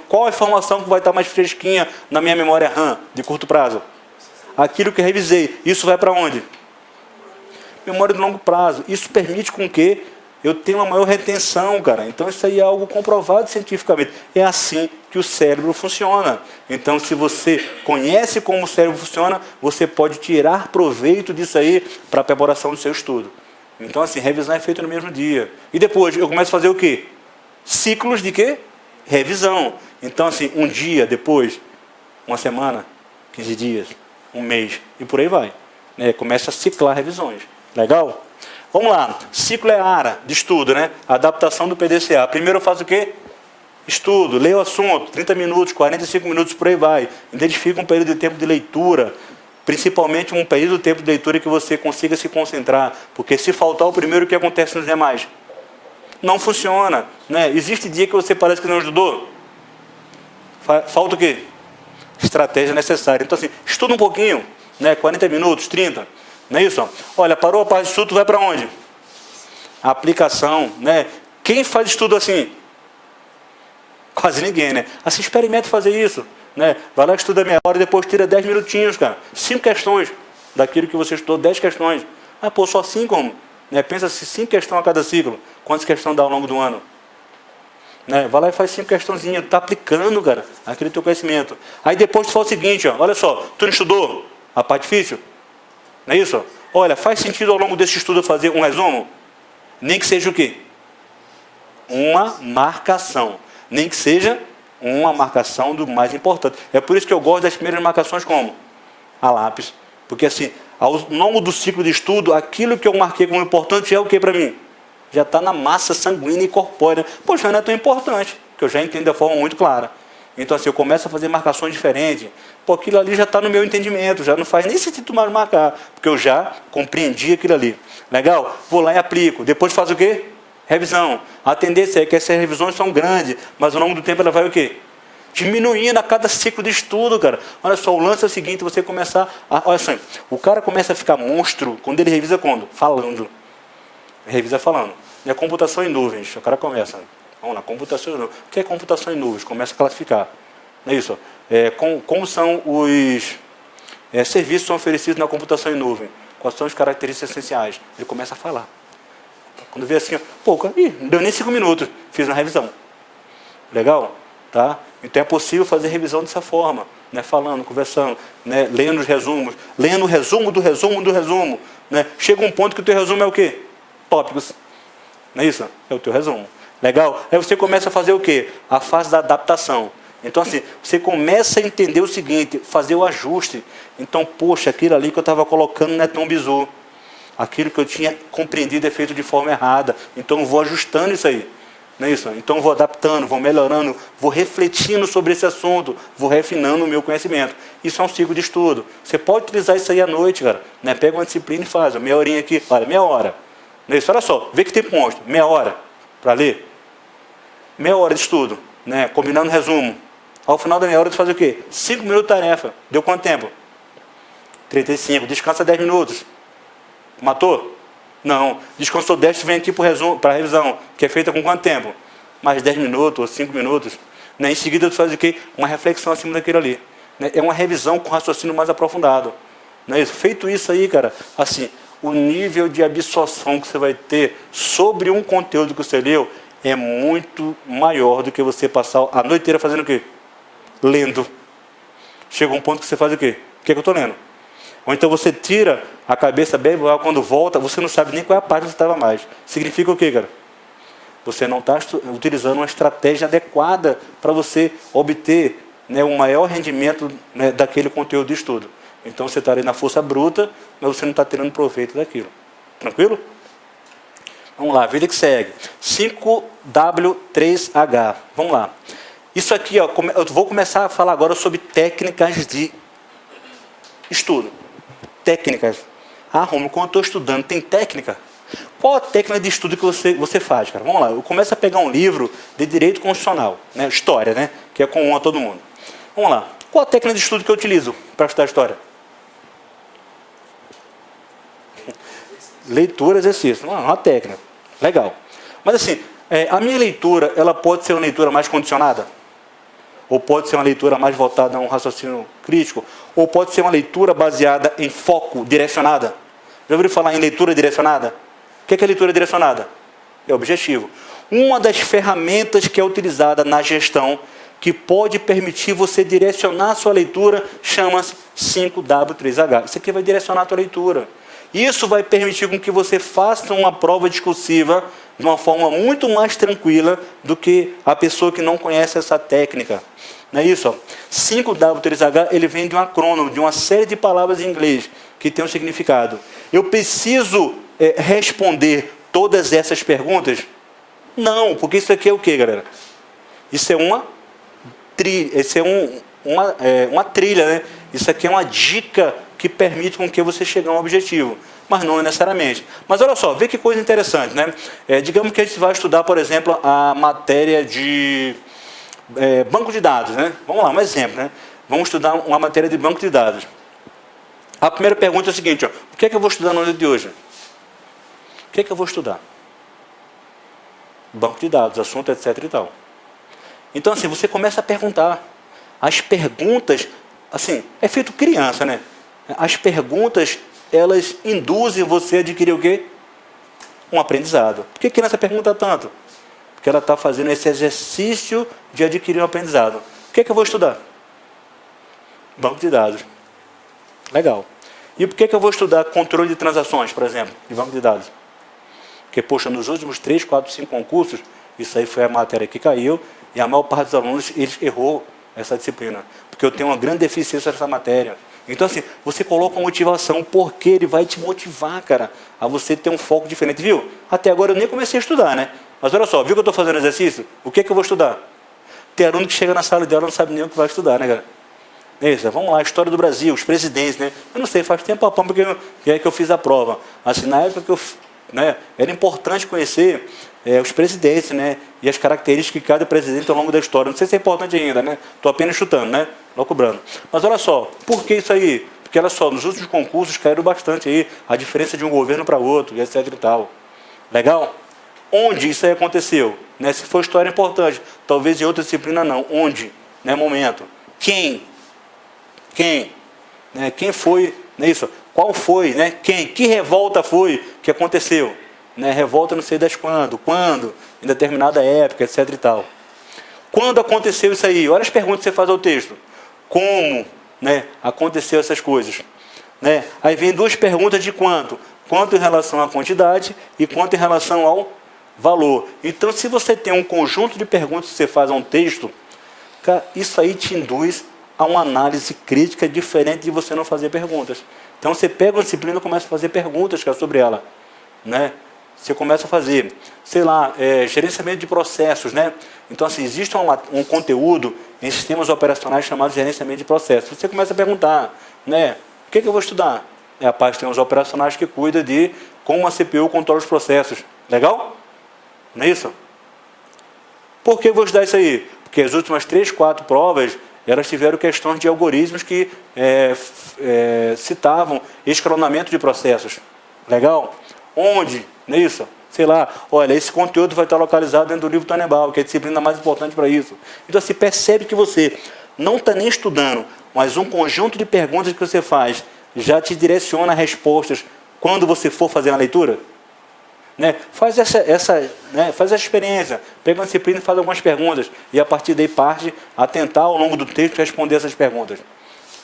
Qual a informação que vai estar mais fresquinha na minha memória RAM de curto prazo? Aquilo que eu revisei. Isso vai para onde? Memória de longo prazo. Isso permite com que eu tenha uma maior retenção, cara. Então, isso aí é algo comprovado cientificamente. É assim que o cérebro funciona. Então, se você conhece como o cérebro funciona, você pode tirar proveito disso aí para a preparação do seu estudo. Então, assim, revisão é feita no mesmo dia. E depois, eu começo a fazer o quê? Ciclos de quê? Revisão. Então, assim, um dia depois, uma semana, 15 dias, um mês, e por aí vai. Né? Começa a ciclar revisões. Legal? Vamos lá. Ciclo EARA de estudo, né? Adaptação do PDCA. Primeiro eu faço o quê? Estudo, leio o assunto, 30 minutos, 45 minutos, por aí vai. Identifica um período de tempo de leitura, principalmente um período de tempo de leitura que você consiga se concentrar. Porque se faltar o primeiro, o que acontece nos demais? Não funciona. Né? Existe dia que você parece que não estudou? Falta o quê? Estratégia necessária. Então, assim, estuda um pouquinho, né? 40 minutos, 30. Não é isso? Olha, parou a parte de estudo, vai para onde? A aplicação, né? Quem faz estudo assim? Quase ninguém, né? Assim, experimente fazer isso, né? Vai lá, estuda meia hora e depois tira 10 minutinhos, cara. 5 questões daquilo que você estudou, 10 questões. Ah, pô, só 5 como? Né? Pensa se 5 questões a cada ciclo. Quantas questões dá ao longo do ano? Né? Vai lá e faz 5 questõezinhas. Tá aplicando, cara, aquele teu conhecimento. Aí depois tu fala o seguinte, ó, olha só, tu não estudou a parte difícil? Não é isso? Olha, faz sentido ao longo desse estudo eu fazer um resumo? Nem que seja o quê? Uma marcação. Nem que seja uma marcação do mais importante. É por isso que eu gosto das primeiras marcações como? A lápis. Porque assim, ao longo do ciclo de estudo, aquilo que eu marquei como importante é o que para mim? Já está na massa sanguínea e corpórea. Poxa, não é tão importante, que eu já entendo de forma muito clara. Então, assim, eu começo a fazer marcações diferentes. Pô, aquilo ali já está no meu entendimento, já não faz nem sentido mais marcar, porque eu já compreendi aquilo ali. Legal? Vou lá e aplico. Depois faço o quê? Revisão. A tendência é que essas revisões são grandes, mas ao longo do tempo ela vai o quê? Diminuindo a cada ciclo de estudo, cara. Olha só, o lance é o seguinte, você começar a... Olha só, o cara começa a ficar monstro quando ele revisa quando? Falando. Revisa falando. E a computação em nuvens, o cara começa... Vamos lá, computação em nuvens. O que é computação em nuvens? Começa a classificar. Não é isso? Como são os serviços que são oferecidos na computação em nuvem? Quais são as características essenciais? Ele começa a falar. Quando vê assim, pô, não deu nem 5 minutos, fiz uma revisão. Legal? Tá? Então é possível fazer revisão dessa forma, né? Falando, conversando, né? Lendo os resumos, lendo o resumo do resumo do resumo. Né? Chega um ponto que o teu resumo é o quê? Tópicos. Não é isso? É o teu resumo. Legal? Aí você começa a fazer o quê? A fase da adaptação. Então, assim, você começa a entender o seguinte, fazer o ajuste. Então, poxa, aquilo ali que eu estava colocando não é tão bizu. Aquilo que eu tinha compreendido é feito de forma errada. Então, eu vou ajustando isso aí. Não é isso? Então, eu vou adaptando, vou melhorando, vou refletindo sobre esse assunto, vou refinando o meu conhecimento. Isso é um ciclo de estudo. Você pode utilizar isso aí à noite, cara. Né? Pega uma disciplina e faz. Meia horinha aqui, olha, meia hora. Não é isso? Olha só, vê que tempo mostra. Meia hora para ler. Meia hora de estudo, né? Combinando resumo. Ao final da meia hora, você faz o quê? 5 minutos de tarefa. Deu quanto tempo? 35. Descansa 10 minutos. Matou? Não. Descansou 10, vem aqui para a revisão, que é feita com quanto tempo? Mais 10 minutos ou 5 minutos. Né? Em seguida, você faz o quê? Uma reflexão acima daquilo ali. Né? É uma revisão com raciocínio mais aprofundado. Não é isso? Feito isso aí, cara, assim, o nível de absorção que você vai ter sobre um conteúdo que você leu é muito maior do que você passar a noite inteira fazendo o quê? Lendo. Chega um ponto que você faz o quê? O que é que eu estou lendo? Ou então você tira a cabeça bem, quando volta, você não sabe nem qual é a página que você estava mais. Significa o quê, cara? Você não está utilizando uma estratégia adequada para você obter, né, um maior rendimento, né, daquele conteúdo de estudo. Então você está ali na força bruta, mas você não está tirando proveito daquilo. Tranquilo? Vamos lá, vida que segue. 5W3H. Vamos lá. Isso aqui, ó, eu vou começar a falar agora sobre técnicas de estudo. Técnicas. Ah, Romulo, quando eu estou estudando, tem técnica? Qual a técnica de estudo que você faz, cara? Vamos lá, eu começo a pegar um livro de direito constitucional, né? História, né? Que é comum a todo mundo. Vamos lá. Qual a técnica de estudo que eu utilizo para estudar história? Leitura, exercício. Uma técnica. Legal. Mas assim, a minha leitura, ela pode ser uma leitura mais condicionada? Ou pode ser uma leitura mais voltada a um raciocínio crítico? Ou pode ser uma leitura baseada em foco, direcionada? Já ouviram falar em leitura direcionada? O que é leitura direcionada? É objetivo. Uma das ferramentas que é utilizada na gestão, que pode permitir você direcionar a sua leitura, chama-se 5W3H. Isso aqui vai direcionar a sua leitura. Isso vai permitir com que você faça uma prova discursiva de uma forma muito mais tranquila do que a pessoa que não conhece essa técnica. Não é isso? Ó. 5W3H, ele vem de um acrônimo, de uma série de palavras em inglês que tem um significado. Eu preciso responder todas essas perguntas? Não, porque isso aqui é o quê, galera? Isso é uma trilha, né? Isso aqui é uma dica que permite com que você chegue a um objetivo, mas não necessariamente. Mas olha só, vê que coisa interessante, né? Digamos que a gente vai estudar, por exemplo, a matéria de banco de dados, né? Vamos lá, um exemplo, né? Vamos estudar uma matéria de banco de dados. A primeira pergunta é a seguinte, ó, o que é que eu vou estudar no dia de hoje? O que é que eu vou estudar? Banco de dados, assunto, etc e tal. Então, assim, você começa a perguntar. As perguntas, assim, é feito criança, né? As perguntas, elas induzem você a adquirir o quê? Um aprendizado. Por que criança pergunta tanto? Porque ela está fazendo esse exercício de adquirir um aprendizado. O que é que eu vou estudar? Banco de dados. Legal. E por que eu vou estudar controle de transações, por exemplo, de banco de dados? Porque, poxa, nos últimos 3, 4, 5 concursos, isso aí foi a matéria que caiu, e a maior parte dos alunos, eles errou essa disciplina. Porque eu tenho uma grande deficiência nessa matéria. Então, assim, você coloca uma motivação, porque ele vai te motivar, cara, a você ter um foco diferente, viu? Até agora eu nem comecei a estudar, né? Mas olha só, viu que eu estou fazendo exercício? O que é que eu vou estudar? Tem aluno que chega na sala de aula e não sabe nem o que vai estudar, né, cara? Isso, vamos lá, história do Brasil, os presidentes, né? Eu não sei, faz tempo que eu fiz a prova. Assim, na época que eu, né, era importante conhecer os presidentes, né? E as características de cada presidente ao longo da história. Não sei se é importante ainda, né? Estou apenas chutando, né? Não cobrando. Mas olha só, por que isso aí? Porque olha só, nos últimos concursos caíram bastante aí a diferença de um governo para outro, e etc e tal. Legal? Onde isso aí aconteceu? Né? Se for história importante, talvez em outra disciplina não. Onde? Né? Momento. Quem? Né? Quem foi? Né? Isso. Qual foi? Né? Quem? Que revolta foi que aconteceu? né? Revolta não sei das quando, em determinada época, etc e tal. Quando aconteceu isso aí? Olha as perguntas que você faz ao texto. Como, né, aconteceu essas coisas? Né? Aí vem duas perguntas de quanto. Quanto em relação à quantidade e quanto em relação ao valor. Então, se você tem um conjunto de perguntas que você faz a um texto, cara, isso aí te induz a uma análise crítica diferente de você não fazer perguntas. Então, você pega uma disciplina e começa a fazer perguntas, cara, sobre ela. Né? Você começa a fazer, sei lá, gerenciamento de processos, né? Então, assim, existe um conteúdo em sistemas operacionais chamado gerenciamento de processos. Você começa a perguntar, né? O que eu vou estudar? É a parte de sistemas operacionais que cuida de como a CPU controla os processos. Legal? Não é isso? Por que eu vou estudar isso aí? Porque as últimas 3, 4 provas, elas tiveram questões de algoritmos que citavam escalonamento de processos. Legal? Onde? Não é isso? Sei lá, olha, esse conteúdo vai estar localizado dentro do livro Tannenbaum, que é a disciplina mais importante para isso. Então, você percebe que você não está nem estudando, mas um conjunto de perguntas que você faz já te direciona respostas quando você for fazer uma leitura? Né? Faz faz essa experiência, pega uma disciplina e faz algumas perguntas, e a partir daí parte a tentar ao longo do texto responder essas perguntas.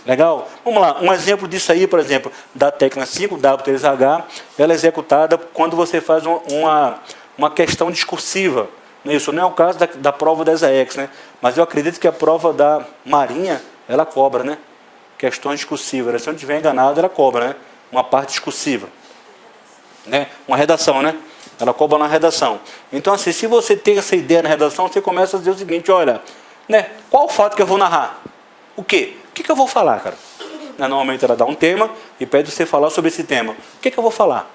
Legal? Vamos lá, um exemplo disso aí, por exemplo, da técnica 5W3H, ela é executada quando você faz uma questão discursiva. Isso não é o caso da prova da ESAEX, né? Mas eu acredito que a prova da Marinha, ela cobra, né? Questões discursivas. Se eu não estiver enganado, ela cobra, né? Uma parte discursiva. Né? Uma redação, né? Ela cobra na redação. Então, assim, se você tem essa ideia na redação, você começa a dizer o seguinte, olha, né? Qual o fato que eu vou narrar? O quê? O que eu vou falar, cara? Normalmente ela dá um tema e pede você falar sobre esse tema. O que eu vou falar?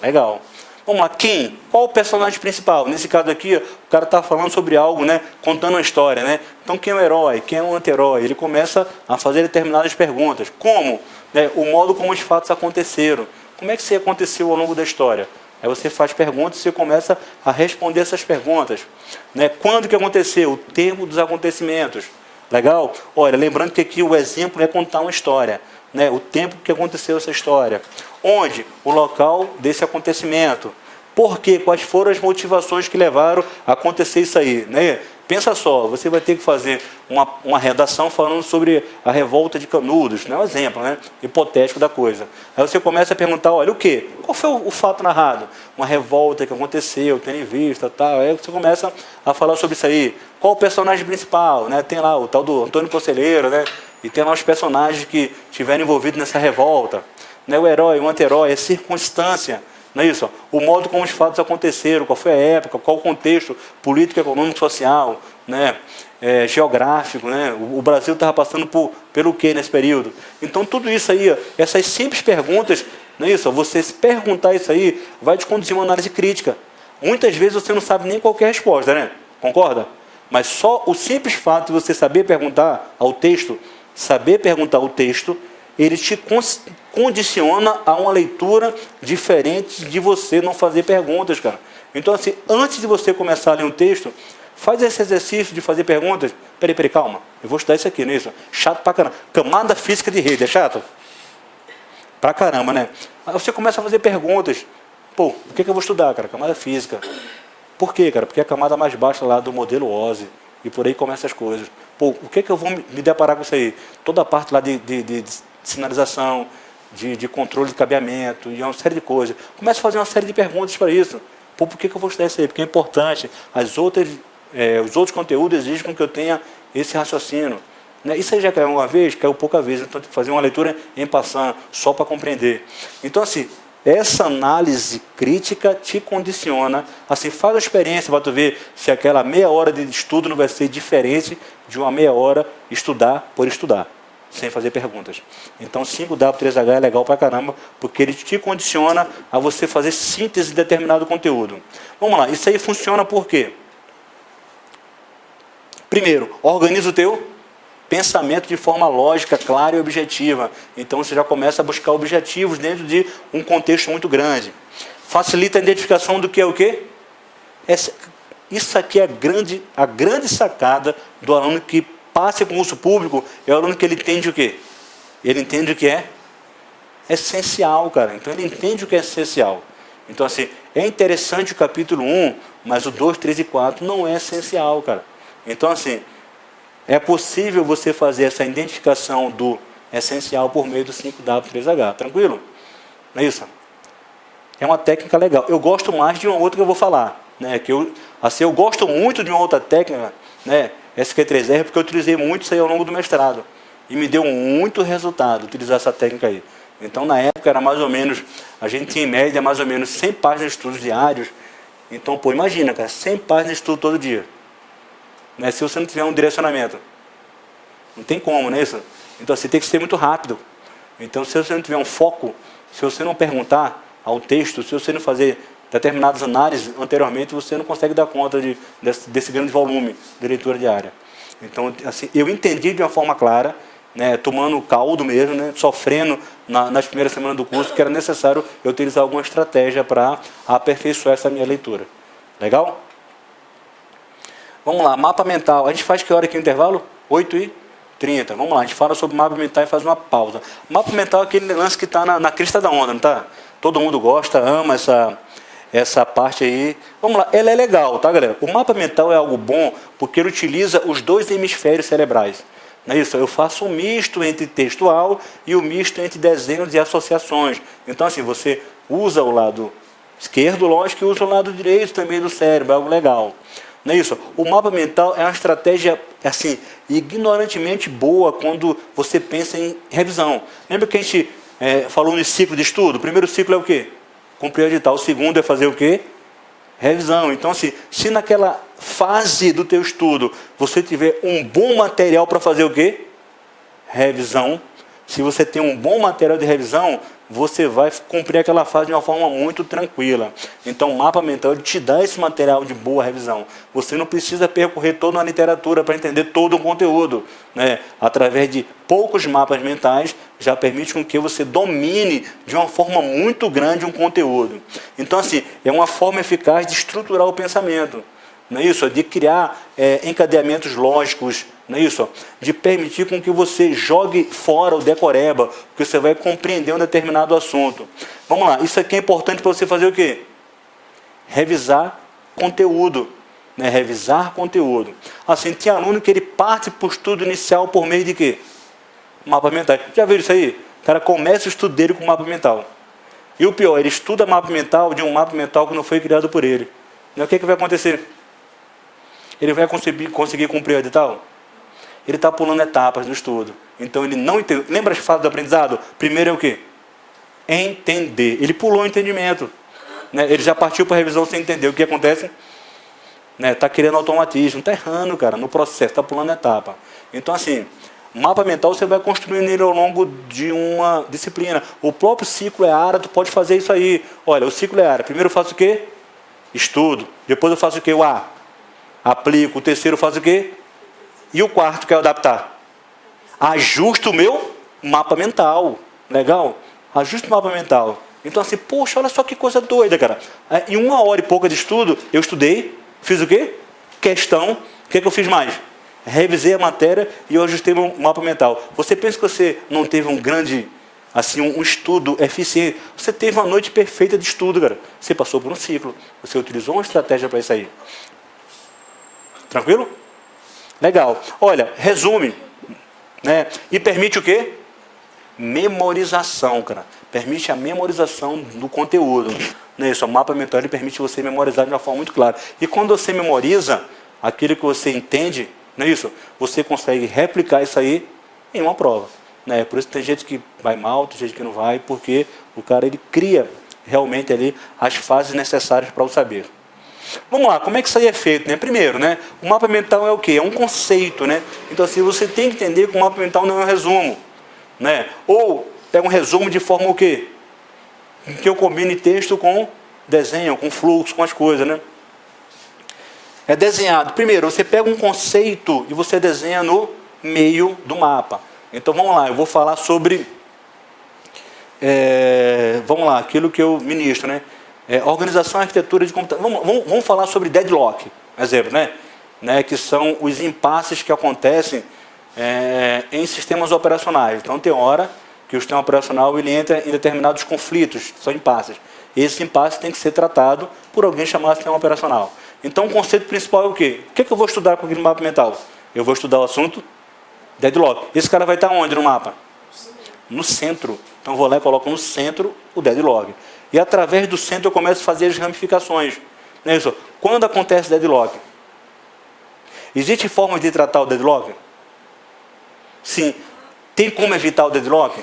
Legal. Vamos lá, quem? Qual o personagem principal? Nesse caso aqui, o cara está falando sobre algo, né? Contando uma história, né? Então, quem é o herói? Quem é o anti-herói? Ele começa a fazer determinadas perguntas. Como? Né? O modo como os fatos aconteceram. Como é que isso aconteceu ao longo da história? Aí você faz perguntas e você começa a responder essas perguntas. Né? Quando que aconteceu? O tempo dos acontecimentos. Legal? Olha, lembrando que aqui o exemplo é contar uma história. Né? O tempo que aconteceu essa história. Onde? O local desse acontecimento. Por quê? Quais foram as motivações que levaram a acontecer isso aí? Né? Pensa só, você vai ter que fazer uma redação falando sobre a revolta de Canudos, né? Um exemplo, né? Hipotético da coisa. Aí você começa a perguntar, olha, o quê? Qual foi o fato narrado? Uma revolta que aconteceu, tendo em vista, tal. Aí você começa a falar sobre isso aí. Qual o personagem principal? Né? Tem lá o tal do Antônio Conselheiro, né? E tem lá os personagens que estiveram envolvidos nessa revolta. Né? O herói, o anti-herói, a circunstância. Não é isso? O modo como os fatos aconteceram, qual foi a época, qual o contexto político, econômico, social, né? Geográfico. Né? O Brasil estava passando pelo quê nesse período? Então, tudo isso aí, essas simples perguntas, não é isso? Você se perguntar isso aí, vai te conduzir uma análise crítica. Muitas vezes você não sabe nem qual é a resposta, né? Concorda? Mas só o simples fato de você saber perguntar ao texto, ele te condiciona a uma leitura diferente de você não fazer perguntas, cara. Então, assim, antes de você começar a ler um texto, faz esse exercício de fazer perguntas. Peraí, calma. Eu vou estudar isso aqui, não é isso? Chato pra caramba. Camada física de rede, é chato? Pra caramba, né? Aí você começa a fazer perguntas. Pô, o que eu vou estudar, cara? Camada física. Por quê, cara? Porque é a camada mais baixa lá do modelo OSI. E por aí começam as coisas. Pô, o que eu vou me deparar com isso aí? Toda a parte lá de sinalização, de controle de cabeamento, e uma série de coisas. Começa a fazer uma série de perguntas para isso. Pô, por que eu vou estudar isso aí? Porque é importante. Os outros conteúdos exigem que eu tenha esse raciocínio. Né? Isso aí já caiu uma vez, caiu pouca vez. Então, tem que fazer uma leitura em passant, só para compreender. Então, assim, essa análise crítica te condiciona. Assim, faz a experiência para tu ver se aquela meia hora de estudo não vai ser diferente de uma meia hora estudar por estudar, sem fazer perguntas. Então, 5W3H é legal pra caramba, porque ele te condiciona a você fazer síntese de determinado conteúdo. Vamos lá, isso aí funciona por quê? Primeiro, organiza o teu pensamento de forma lógica, clara e objetiva. Então, você já começa a buscar objetivos dentro de um contexto muito grande. Facilita a identificação do que é o quê? Isso aqui é a grande sacada do aluno que passa em concurso público, é o aluno que ele entende o quê? Ele entende o que é essencial, cara. Então, ele entende o que é essencial. Então, assim, é interessante o capítulo 1, mas o 2, 3 e 4 não é essencial, cara. Então, assim, é possível você fazer essa identificação do essencial por meio do 5W3H. Tranquilo? Não é isso? É uma técnica legal. Eu gosto mais de uma outra que eu vou falar. Né? Eu gosto muito de uma outra técnica, né? SQ3R, porque eu utilizei muito isso aí ao longo do mestrado. E me deu muito resultado utilizar essa técnica aí. Então, na época, era mais ou menos, a gente tinha em média mais ou menos 100 páginas de estudos diários. Então, pô, imagina, cara, 100 páginas de estudo todo dia. Né? Se você não tiver um direcionamento. Não tem como, não é isso? Então, você tem que ser muito rápido. Então, se você não tiver um foco, se você não perguntar ao texto, se você não fazer determinadas análises anteriormente, você não consegue dar conta desse grande volume de leitura diária. Então, assim, eu entendi de uma forma clara, né, tomando caldo mesmo, né, sofrendo nas primeiras semanas do curso, que era necessário eu utilizar alguma estratégia para aperfeiçoar essa minha leitura. Legal? Vamos lá, mapa mental. A gente faz que hora aqui no intervalo? 8h30. Vamos lá, a gente fala sobre mapa mental e faz uma pausa. Mapa mental é aquele lance que está na crista da onda, não está? Todo mundo gosta, ama essa parte aí. Vamos lá, ela é legal, tá, galera? O mapa mental é algo bom porque ele utiliza os dois hemisférios cerebrais. Não é isso? Eu faço um misto entre textual e o misto entre desenhos e associações. Então, assim, você usa o lado esquerdo, lógico, e usa o lado direito também do cérebro, é algo legal. Não é isso? O mapa mental é uma estratégia, assim, ignorantemente boa quando você pensa em revisão. Lembra que a gente falou no ciclo de estudo? O primeiro ciclo é o quê? Cumprir o edital. O segundo é fazer o quê? Revisão. Então, assim, se naquela fase do teu estudo você tiver um bom material para fazer o quê? Revisão. Se você tem um bom material de revisão, você vai cumprir aquela fase de uma forma muito tranquila. Então, o mapa mental ele te dá esse material de boa revisão. Você não precisa percorrer toda uma literatura para entender todo o conteúdo. Né? Através de poucos mapas mentais, já permite com que você domine de uma forma muito grande um conteúdo. Então, assim, é uma forma eficaz de estruturar o pensamento. Não é isso? De criar encadeamentos lógicos, não é isso? De permitir com que você jogue fora o decoreba, porque você vai compreender um determinado assunto. Vamos lá, isso aqui é importante para você fazer o quê? Revisar conteúdo. Né? Revisar conteúdo. Assim, tem aluno que ele parte para o estudo inicial por meio de quê? Mapa mental. Já viram isso aí? O cara começa o estudo dele com mapa mental. E o pior, ele estuda mapa mental de um mapa mental que não foi criado por ele. E o que vai acontecer? Ele vai conseguir cumprir o edital? Ele está pulando etapas do estudo. Então ele não entende. Lembra as fases do aprendizado? Primeiro é o quê? Entender. Ele pulou o entendimento. Né? Ele já partiu para a revisão sem entender. O que acontece? Está querendo automatismo. Está errando, cara, no processo. Está pulando etapa. Então, assim, mapa mental você vai construindo ele ao longo de uma disciplina. O próprio ciclo EARA, tu pode fazer isso aí. Olha, o ciclo EARA. Primeiro eu faço o quê? Estudo. Depois eu faço o quê? O A. Aplico. O terceiro eu faço o quê? E o quarto, que é o adaptar. Ajusto o meu mapa mental. Legal? Ajusto o mapa mental. Então assim, poxa, olha só que coisa doida, cara. Em 1 hora e pouca de estudo, eu estudei, fiz o quê? Questão. O que eu fiz mais? Revisei a matéria e eu ajustei meu mapa mental. Você pensa que você não teve um grande, assim, um estudo eficiente? Você teve uma noite perfeita de estudo, cara. Você passou por um ciclo. Você utilizou uma estratégia para isso aí. Tranquilo? Legal. Olha, resume. Né? E permite o quê? Memorização, cara. Permite a memorização do conteúdo. Né? Isso, o mapa mental ele permite você memorizar de uma forma muito clara. E quando você memoriza aquilo que você entende, não é isso? Você consegue replicar isso aí em uma prova. Né? Por isso tem gente que vai mal, tem gente que não vai, porque o cara ele cria realmente ali as fases necessárias para o saber. Vamos lá, como é que isso aí é feito? Né? Primeiro, né, o mapa mental é o quê? É um conceito. Né? Então, assim, você tem que entender que o mapa mental não é um resumo. Né? Ou é um resumo de forma o quê? Que eu combine texto com desenho, com fluxo, com as coisas. Né? É desenhado. Primeiro, você pega um conceito e você desenha no meio do mapa. Então, vamos lá, eu vou falar sobre... vamos lá, aquilo que eu ministro, né? Organização e arquitetura de computador. Vamos falar sobre deadlock, exemplo, né? Que são os impasses que acontecem em sistemas operacionais. Então, tem hora que o sistema operacional ele entra em determinados conflitos, que são impasses. esse impasse tem que ser tratado por alguém chamado sistema operacional. Então, o conceito principal é o quê? O que eu vou estudar com aquele mapa mental? Eu vou estudar o assunto deadlock. Esse cara vai estar onde no mapa? No centro. Então, eu vou lá e coloco no centro o deadlock. E, através do centro, eu começo a fazer as ramificações. Não é isso? Quando acontece deadlock? Existe forma de tratar o deadlock? Sim. Tem como evitar o deadlock?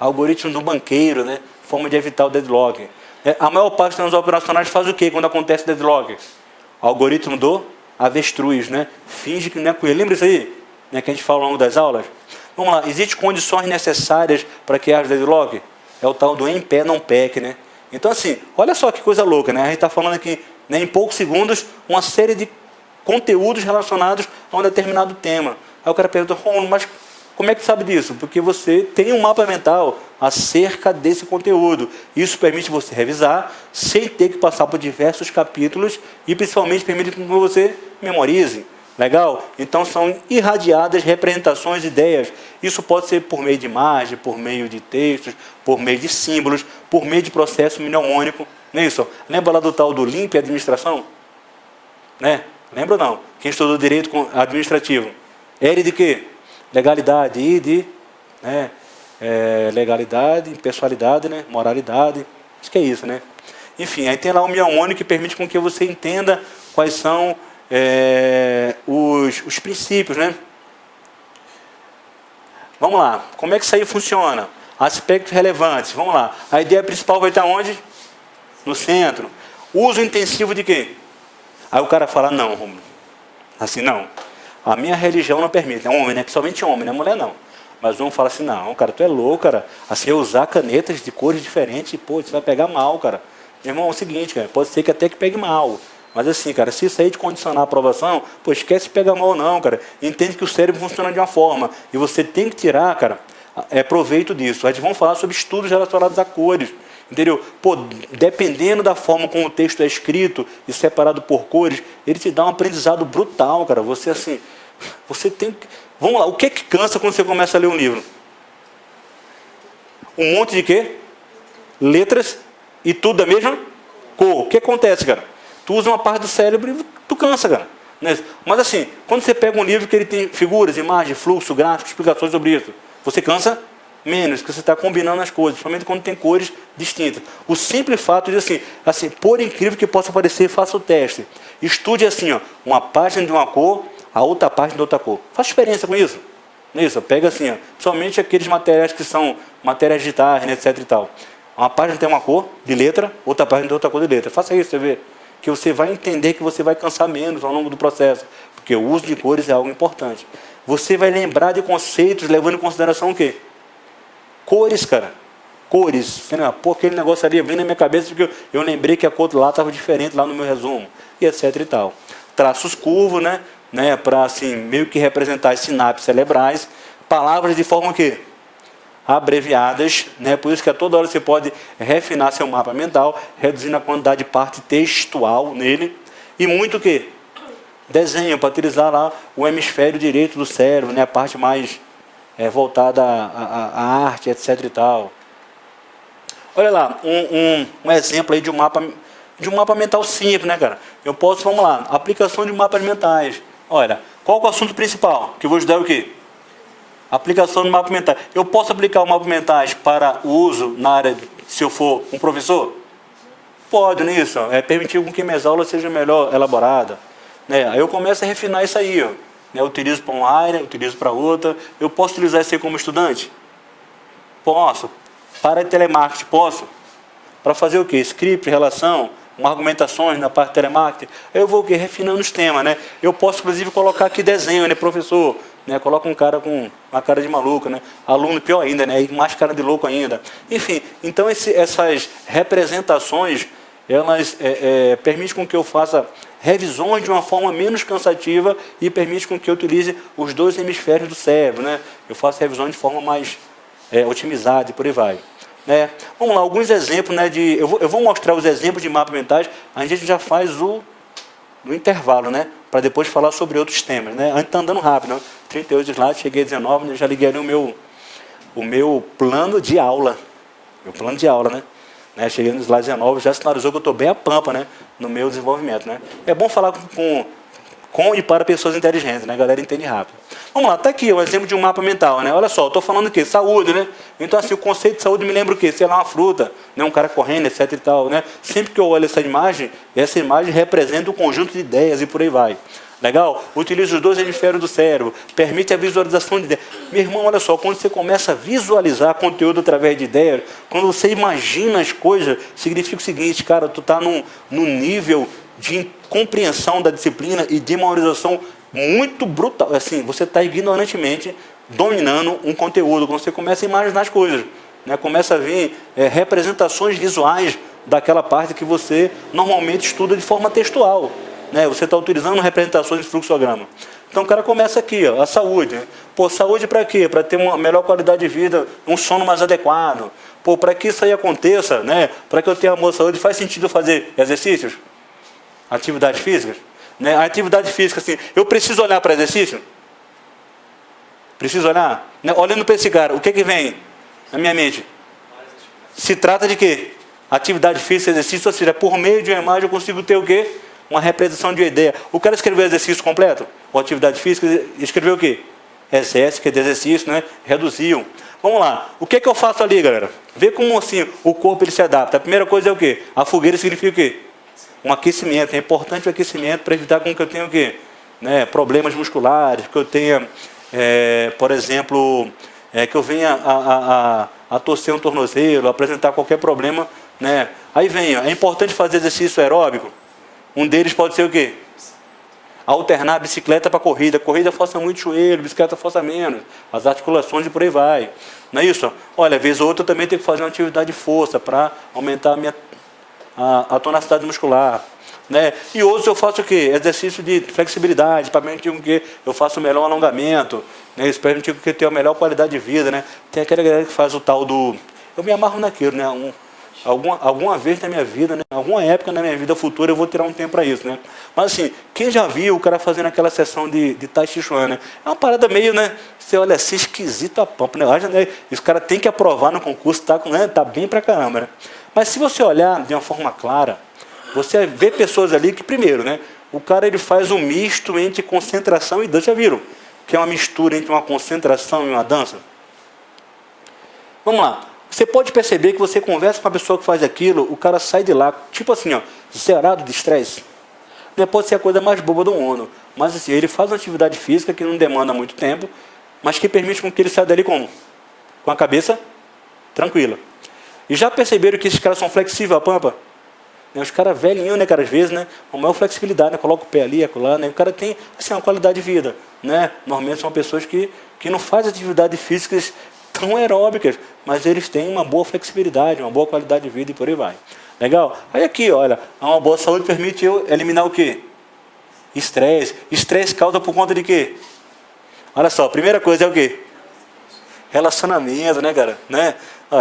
Algoritmo do banqueiro, né? Forma de evitar o deadlock. A maior parte dos sistemas operacionais faz o quê quando acontece deadlock? Algoritmo do avestruz, né? Finge que não é coelho. Lembra isso aí? Né? Que a gente fala ao longo das aulas? Vamos lá. Existem condições necessárias para que haja deadlock? É o tal do em pé não PEC, né? Então, assim, olha só que coisa louca, né? A gente está falando aqui, né, em poucos segundos, uma série de conteúdos relacionados a um determinado tema. Aí o cara pergunta, mas como é que sabe disso? Porque você tem um mapa mental acerca desse conteúdo. Isso permite você revisar sem ter que passar por diversos capítulos e principalmente permite que você memorize. Legal? Então são irradiadas representações, ideias. Isso pode ser por meio de imagem, por meio de textos, por meio de símbolos, por meio de processo mnemônico. Não é isso? Lembra lá do tal do LIMP administração? Né? Lembra ou não? Quem estudou direito administrativo. L de quê? Legalidade, I de legalidade, impessoalidade, né? Moralidade. Acho que é isso, né? Enfim, aí tem lá o mnemônico que permite com que você entenda quais são os princípios, né? Vamos lá. Como é que isso aí funciona? Aspectos relevantes. Vamos lá. A ideia principal vai estar onde? No centro. Uso intensivo de quê? Aí o cara fala, não, Romulo. Assim, não. A minha religião não permite. É homem, né? Principalmente homem, né? Mulher não. Mas um fala assim, não, cara, tu é louco, cara. Assim, eu usar canetas de cores diferentes, pô, isso vai pegar mal, cara. Meu irmão, é o seguinte, cara, pode ser que até que pegue mal. Mas assim, cara, se isso aí te condicionar a aprovação, pô, esquece de pegar mal não, cara. Entende que o cérebro funciona de uma forma. E você tem que tirar, cara, proveito disso. A gente vai falar sobre estudos relacionados a cores. Entendeu? Pô, dependendo da forma como o texto é escrito e separado por cores, ele te dá um aprendizado brutal, cara. Você assim, você tem que... Vamos lá, o que é que cansa quando você começa a ler um livro? Um monte de quê? Letras e tudo da mesma cor. O que acontece, cara? Tu usa uma parte do cérebro e tu cansa, cara. Mas assim, quando você pega um livro que ele tem figuras, imagens, fluxo, gráfico, explicações sobre isso, você cansa menos, porque você está combinando as coisas, principalmente quando tem cores distintas. O simples fato de assim, por incrível que possa parecer, faça o teste. Estude assim, ó, uma página de uma cor, a outra página de outra cor. Faz diferença com isso? Não é isso? Pega assim, ó, somente aqueles materiais que são matérias digitais, né, etc e tal. Uma página tem uma cor de letra, outra página tem outra cor de letra. Faça isso, você vê. Que você vai entender que você vai cansar menos ao longo do processo. Porque o uso de cores é algo importante. Você vai lembrar de conceitos levando em consideração o quê? Cores, cara. Cores. Pô, aquele negócio ali veio na minha cabeça porque eu lembrei que a cor lá estava diferente lá no meu resumo. E etc e tal. Traços curvos, né? Para assim, meio que representar as sinapses cerebrais. Palavras de forma que abreviadas, né? Por isso que a toda hora você pode refinar seu mapa mental, reduzindo a quantidade de parte textual nele. E muito o quê? Desenho, para utilizar lá o hemisfério direito do cérebro, né? A parte mais voltada à arte, etc e tal. Olha lá, um exemplo aí de um mapa mental simples, né, cara? Eu posso, vamos lá, aplicação de mapas mentais. Olha, qual é o assunto principal? Que eu vou ajudar o quê? Aplicação de mapa mental. Eu posso aplicar o mapa mentais para o uso na área, se eu for um professor? Pode, não é isso? Permitir com que minhas aulas sejam melhor elaboradas. Né? Aí eu começo a refinar isso aí, ó. Eu utilizo para uma área, utilizo para outra. Eu posso utilizar isso aí como estudante? Posso. Para telemarketing, posso. Para fazer o quê? Script, relação, argumentações na parte de telemarketing. Aí eu vou o quê? Refinando os temas, né? Eu posso, inclusive, colocar aqui desenho, né, professor? Né? Coloca um cara com uma cara de maluco, né? Aluno pior ainda, né? E mais cara de louco ainda. Enfim, então essas representações, elas permitem com que eu faça revisões de uma forma menos cansativa e permite com que eu utilize os dois hemisférios do cérebro, né? Eu faço revisões de forma mais otimizada e por aí vai. Né? Vamos lá, alguns exemplos, né, eu vou mostrar os exemplos de mapas mentais, a gente já faz no intervalo, né? Para depois falar sobre outros temas, né? A gente está andando rápido, né? 38 slides, cheguei a 19, já liguei ali o meu plano de aula. Meu plano de aula, né? né? Cheguei no slide 19, já sinalizou que eu estou bem a pampa, né? No meu desenvolvimento, né? É bom falar com e para pessoas inteligentes, né? A galera entende rápido. Vamos lá, está aqui o exemplo de um mapa mental, né? Olha só, estou falando o quê? Saúde, né? Então, assim, o conceito de saúde me lembra o quê? Sei lá, uma fruta, né? Um cara correndo, etc e tal, né? Sempre que eu olho essa imagem representa um conjunto de ideias e por aí vai. Legal? Utiliza os 2 hemisférios do cérebro, permite a visualização de ideias. Meu irmão, olha só, quando você começa a visualizar conteúdo através de ideias, quando você imagina as coisas, significa o seguinte, cara, tu está num nível de compreensão da disciplina e de memorização muito brutal. Assim, você está ignorantemente dominando um conteúdo, quando você começa a imaginar as coisas, né? Começa a vir representações visuais daquela parte que você normalmente estuda de forma textual, né? Você está utilizando representações de fluxograma. Então o cara começa aqui, ó, a saúde. Pô, saúde para quê? Para ter uma melhor qualidade de vida, um sono mais adequado. Pô, para que isso aí aconteça, né? Para que eu tenha uma boa saúde, faz sentido eu fazer exercícios? Atividades físicas? Né? A atividade física, assim, eu preciso olhar para exercício? Preciso olhar? Né? Olhando para esse cara, o que vem na minha mente? Se trata de quê? Atividade física, exercício, ou seja, por meio de uma imagem eu consigo ter o quê? Uma representação de uma ideia. O cara escreveu exercício completo? Ou atividade física, escreveu o quê? SS, que é de exercício, né? Reduziam. Vamos lá. O que eu faço ali, galera? Vê como assim o corpo ele se adapta. A primeira coisa é o quê? A fogueira significa o quê? Um aquecimento. É importante o aquecimento para evitar com que eu tenha o quê? Né? Problemas musculares, que eu tenha, por exemplo, que eu venha a torcer um tornozelo, apresentar qualquer problema, né? Aí vem, ó, é importante fazer exercício aeróbico. Um deles pode ser o quê? Alternar bicicleta para corrida. Corrida força muito o joelho, bicicleta força menos. As articulações e por aí vai. Não é isso? Olha, vez ou outra eu também tenho que fazer uma atividade de força para aumentar a tonacidade muscular. Né? E outros eu faço o quê? Exercício de flexibilidade, para permitir que eu faça o melhor alongamento. Né? Isso permite que eu tenha a melhor qualidade de vida. Né? Tem aquela galera que faz o tal do... Eu me amarro naquilo, né? Alguma vez na minha vida, né? Alguma época na minha vida futura eu vou tirar um tempo para isso, né? Mas assim, quem já viu o cara fazendo aquela sessão de Tai Chi Chuan, né? É uma parada meio, né? Você olha assim, esquisito a pampa, né? Esse cara tem que aprovar no concurso, tá bem pra caramba, né? Mas se você olhar de uma forma clara, você vê pessoas ali que, primeiro, né? O cara ele faz um misto entre concentração e dança, já viram? Que é uma mistura entre uma concentração e uma dança. Vamos lá. Você pode perceber que você conversa com a pessoa que faz aquilo, o cara sai de lá, tipo assim, ó, zerado de estresse. Pode ser a coisa mais boba do mundo, mas assim, ele faz uma atividade física que não demanda muito tempo, mas que permite com que ele saia dali como? Com a cabeça tranquila. E já perceberam que esses caras são flexíveis, a pampa? Os caras velhinhos, né, cara, às vezes, né, com maior flexibilidade, né, coloca o pé ali, acolá, né, o cara tem, assim, uma qualidade de vida, né, normalmente são pessoas que não fazem atividades físicas tão aeróbicas, mas eles têm uma boa flexibilidade, uma boa qualidade de vida e por aí vai. Legal? Aí aqui, olha, uma boa saúde permite eu eliminar o quê? Estresse. Estresse causa por conta de quê? Olha só, a primeira coisa é o quê? Relacionamento, né, cara? Né?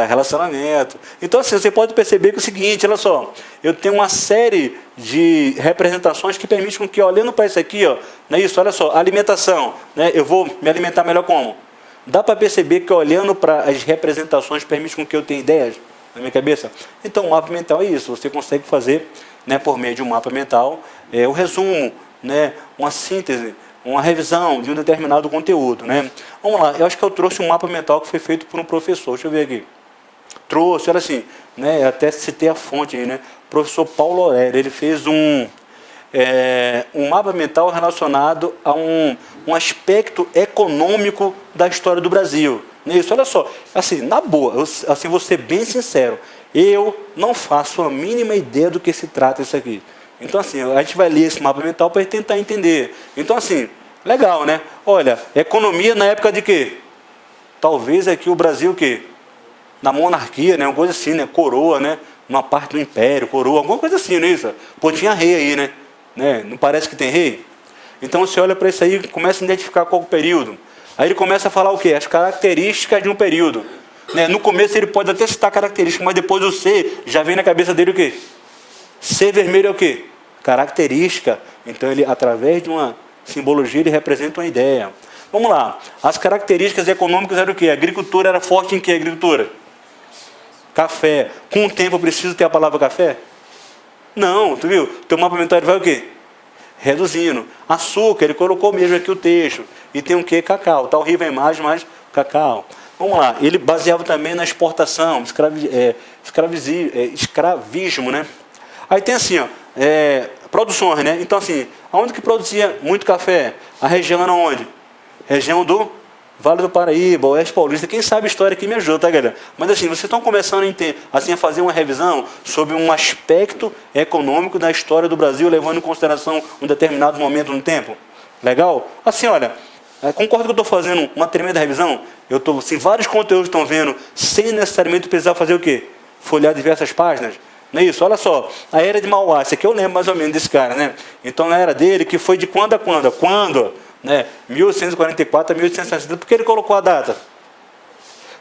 Relacionamento. Então, assim, você pode perceber que é o seguinte, olha só, eu tenho uma série de representações que permitem com que, olhando para isso aqui, ó, não é isso? Olha só, alimentação, né? Eu vou me alimentar melhor como? Dá para perceber que olhando para as representações permite com que eu tenha ideias na minha cabeça? Então, o mapa mental é isso. Você consegue fazer, né, por meio de um mapa mental, um resumo, né, uma síntese, uma revisão de um determinado conteúdo. Né? Vamos lá, eu acho que eu trouxe um mapa mental que foi feito por um professor. Deixa eu ver aqui. Trouxe, olha assim, né, eu até citei a fonte aí, né? Professor Paulo Aurélio, ele fez um mapa mental relacionado a um aspecto econômico da história do Brasil. Isso, olha só, assim, na boa, assim, vou ser bem sincero, eu não faço a mínima ideia do que se trata isso aqui. Então, assim, a gente vai ler esse mapa mental para tentar entender. Então, assim, legal, né? Olha, economia na época de quê? Talvez aqui o Brasil, o quê? Na monarquia, né? Uma coisa assim, né? Coroa, né? Uma parte do império, coroa, alguma coisa assim, não é isso? Pô, tinha rei aí, né? Não parece que tem rei? Então você olha para isso aí e começa a identificar qual o período. Aí ele começa a falar o quê? As características de um período. No começo ele pode até citar características, mas depois o C já vem na cabeça dele o quê? C vermelho é o quê? Característica. Então ele, através de uma simbologia, ele representa uma ideia. Vamos lá. As características econômicas eram o quê? A agricultura era forte em que agricultura? café. Com o tempo eu preciso ter a palavra café? Não, tu viu? Teu mapa mental ele vai o quê? Reduzindo. Açúcar, ele colocou mesmo aqui o texto. E tem o quê? Cacau. Tá horrível a imagem, mas cacau. Vamos lá. Ele baseava também na exportação, escravismo, né? Aí tem assim, ó, produções, né? Então assim, aonde que produzia muito café? A região era onde? Região do Vale do Paraíba, Oeste Paulista. Quem sabe a história aqui me ajuda, tá, galera? Mas assim, vocês estão começando a fazer uma revisão sobre um aspecto econômico da história do Brasil, levando em consideração um determinado momento no tempo? Legal? Assim, olha, concordo que eu estou fazendo uma tremenda revisão? Eu estou, assim, vários conteúdos estão vendo, sem necessariamente precisar fazer o quê? Folhear diversas páginas. Não é isso? Olha só, a Era de Mauá, esse aqui eu lembro mais ou menos desse cara, né? Então, na era dele, que foi de quando a quando? Quando? Né? 1844 a 1860. Por que ele colocou a data?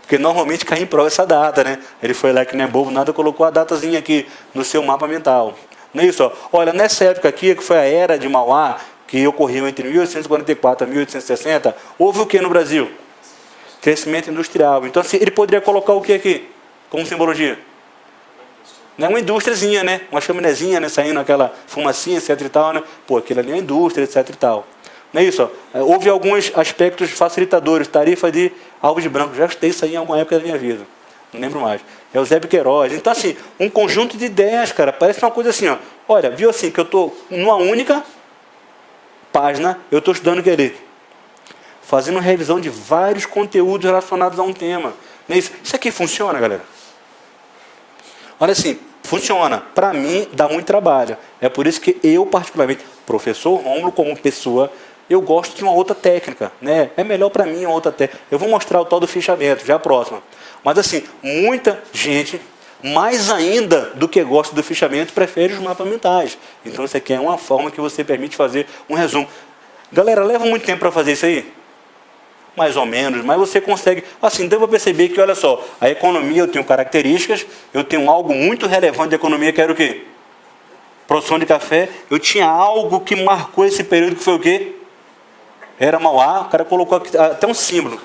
Porque normalmente cai em prova essa data, né? Ele foi lá que nem é bobo, nada, colocou a datazinha aqui no seu mapa mental. Não é isso? Ó. Olha, nessa época aqui, que foi a Era de Mauá, que ocorreu entre 1844 a 1860, houve o que no Brasil? Crescimento industrial. Então, assim, ele poderia colocar o que aqui? Como simbologia? Não é uma indústriazinha, né? Uma chaminézinha, né? Saindo aquela fumacinha, etc e tal, né? Pô, aquilo ali é uma indústria, etc e tal. Não é isso? Ó. Houve alguns aspectos facilitadores, tarifa de Alves Brancos. Já estudei isso aí em alguma época da minha vida. Não lembro mais. É o Eusébio Queiroz. Então, assim, um conjunto de ideias, cara. Parece uma coisa assim, ó. Olha, viu assim, que eu estou numa única página, eu estou estudando o que ali? Fazendo uma revisão de vários conteúdos relacionados a um tema. Não é isso? Isso aqui funciona, galera? Olha assim, funciona. Para mim, dá muito trabalho. É por isso que eu, particularmente, professor Rômulo, como pessoa, eu gosto de uma outra técnica, né? É melhor para mim uma outra técnica. Eu vou mostrar o tal do fichamento, já a próxima. Mas assim, muita gente, mais ainda do que gosta do fichamento, prefere os mapas mentais. Então isso aqui é uma forma que você permite fazer um resumo. Galera, leva muito tempo para fazer isso aí? Mais ou menos, mas você consegue. Assim, deu para perceber que, olha só, a economia, eu tenho características, eu tenho algo muito relevante da economia, que era o quê? Produção de café. Eu tinha algo que marcou esse período, que foi o quê? Era Mauá. O cara colocou aqui, até um símbolo.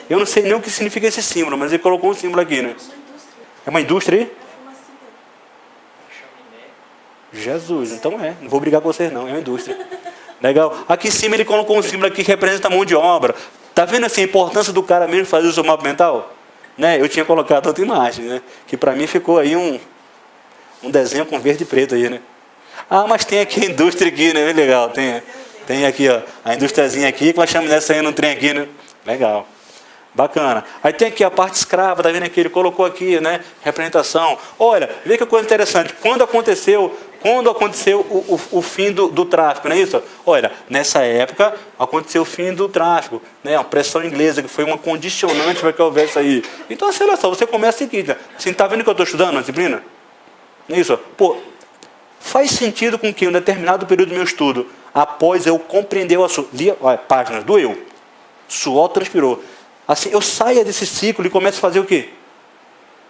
Eu não sei nem o que significa esse símbolo, mas ele colocou um símbolo aqui, né? É uma indústria aí? Jesus, então não vou brigar com vocês não, é uma indústria. Legal. Aqui em cima ele colocou um símbolo aqui que representa a mão de obra. Tá vendo assim a importância do cara mesmo fazer o seu mapa mental? Né? Eu tinha colocado outra imagem, né? Que para mim ficou aí um desenho com verde e preto aí, né? Ah, mas tem aqui a indústria aqui, né? Legal, tem aqui, ó, a indústriazinha aqui, com a chaminé saindo um trem aqui, né? Legal. Bacana. Aí tem aqui a parte escrava, tá vendo aqui? Ele colocou aqui, né? Representação. Olha, vê que coisa interessante. Quando aconteceu o fim do tráfico, não é isso? Olha, nessa época aconteceu o fim do tráfico, né? A pressão inglesa, que foi uma condicionante para que houvesse aí. Então, assim, olha só, você começa aqui, assim, tá vendo que eu estou estudando a disciplina? Não é isso? Pô, faz sentido com que em um determinado período do meu estudo, após eu compreender o assunto, li, olha, páginas do eu, suor transpirou. Assim, eu saia desse ciclo e começo a fazer o quê?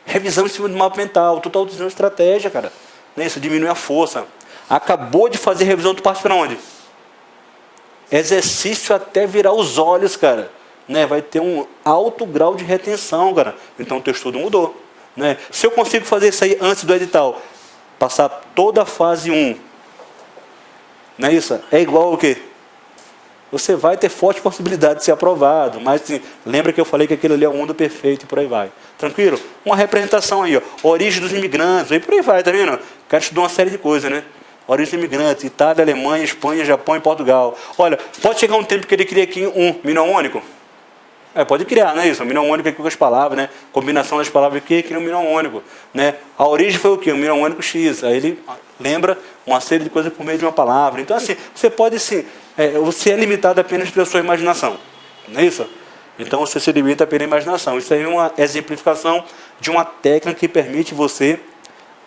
Revisão em cima do mapa mental. Tu está utilizando estratégia, cara. Não é isso? Diminui a força. Acabou de fazer revisão, tu parte para onde? Exercício até virar os olhos, cara. Né? Vai ter um alto grau de retenção, cara. Então o teu estudo mudou. Né? Se eu consigo fazer isso aí antes do edital, passar toda a fase 1, não é isso? É igual o quê? Você vai ter forte possibilidade de ser aprovado. Mas assim, lembra que eu falei que aquilo ali é o mundo perfeito e por aí vai. Tranquilo? Uma representação aí, ó. Origem dos imigrantes, aí por aí vai, tá vendo? O cara estudou uma série de coisas, né? Origem dos imigrantes, Itália, Alemanha, Espanha, Japão e Portugal. Olha, pode chegar um tempo que ele cria aqui um mnemônico. Pode criar, não é isso? Um mnemônico aqui com as palavras, né? Combinação das palavras aqui, cria um mnemônico. Né? A origem foi o quê? Um mnemônico X. Aí ele lembra uma série de coisas por meio de uma palavra. Então, assim, você pode, sim, você é limitado apenas pela sua imaginação. Não é isso? Então, você se limita apenas à imaginação. Isso aí é uma exemplificação de uma técnica que permite você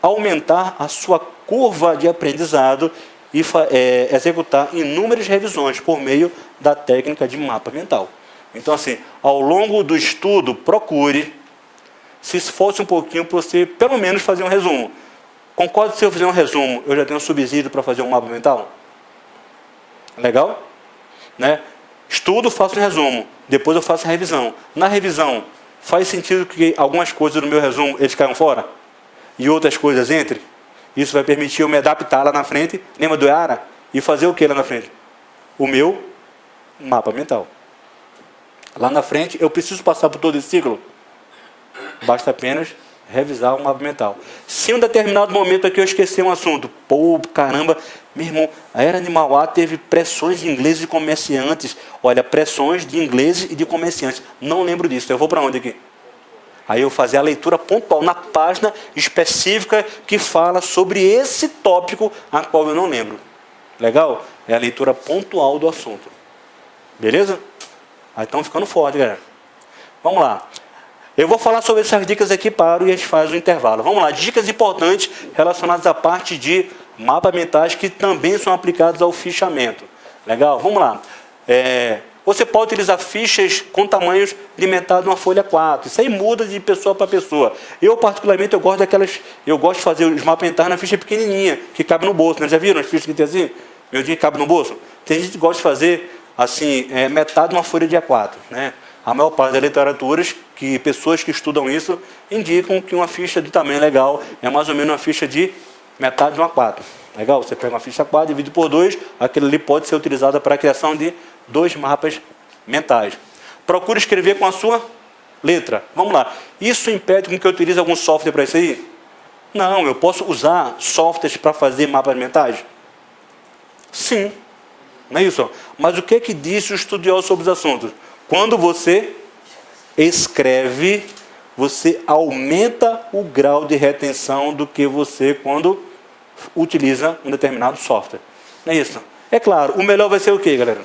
aumentar a sua curva de aprendizado e executar inúmeras revisões por meio da técnica de mapa mental. Então, assim, ao longo do estudo, procure se esforce um pouquinho para você, pelo menos, fazer um resumo. Concorda que se eu fizer um resumo, eu já tenho um subsídio para fazer um mapa mental? Legal? Né? Estudo, faço um resumo. Depois eu faço a revisão. Na revisão, Faz sentido que algumas coisas no meu resumo eles caiam fora? E outras coisas entrem? Isso vai permitir eu me adaptar lá na frente, lembra do EARA? E fazer o que lá na frente? O meu mapa mental. Lá na frente, eu preciso passar por todo esse ciclo? Basta apenas revisar o mapa mental. Se em um determinado momento aqui eu esqueci um assunto, pô, caramba, meu irmão, a Era de Mauá teve pressões de ingleses e comerciantes. Olha, pressões de ingleses e de comerciantes. Não lembro disso. Eu vou para onde aqui? Aí eu fazer a leitura pontual na página específica que fala sobre esse tópico a qual eu não lembro. Legal? É a leitura pontual do assunto. Beleza? Aí estão ficando forte, galera. Vamos lá. Eu vou falar sobre essas dicas aqui para e a gente faz o intervalo. Vamos lá. Dicas importantes relacionadas à parte de mapas mentais que também são aplicados ao fichamento. Legal? Vamos lá. Você pode utilizar fichas com tamanhos limitados numa folha 4. Isso aí muda de pessoa para pessoa. Eu, particularmente, eu gosto de fazer os mapas mentais na ficha pequenininha, que cabe no bolso. Né? Já viram as fichas que tem assim? Meu dia cabe no bolso? Tem gente que gosta de fazer assim, metade de uma folha de A4. Né? A maior parte das literaturas, pessoas que estudam isso, indicam que uma ficha de tamanho legal é mais ou menos uma ficha de metade de uma A4. Legal? Você pega uma ficha 4, divide por 2, aquilo ali pode ser utilizado para a criação de 2 mapas mentais. Procure escrever com a sua letra. Vamos lá. Isso impede com que eu utilize algum software para isso aí? Não, eu posso usar softwares para fazer mapas mentais? Sim. Não é isso? Mas o que diz o estudioso sobre os assuntos? Quando você escreve, você aumenta o grau de retenção do que você quando utiliza um determinado software. Não é isso? É claro, o melhor vai ser o quê, galera?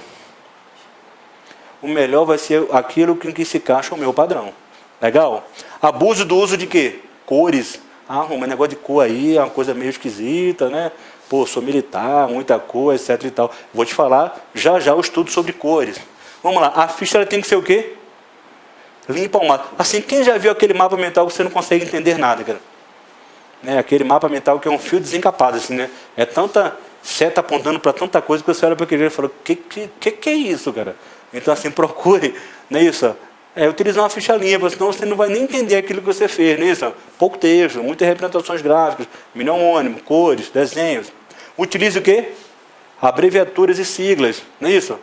O melhor vai ser aquilo que se encaixa ao meu padrão. Legal? Abuso do uso de quê? Cores. Um negócio de cor aí é uma coisa meio esquisita, né? Pô, sou militar, muita cor, etc e tal. Vou te falar já o estudo sobre cores. Vamos lá, a ficha ela tem que ser o quê? Limpa o mapa. Assim, quem já viu aquele mapa mental que você não consegue entender nada, cara? Aquele mapa mental que é um fio desencapado, assim, né? É tanta seta apontando para tanta coisa que você olha para aquele e fala, que é isso, cara? Então, assim, procure, não é isso? Utilizar uma ficha limpa, senão você não vai nem entender aquilo que você fez, não é isso? Pouco texto, muitas representações gráficas, mnemônimo, cores, desenhos. Utilize o quê? Abreviaturas e siglas, não é isso?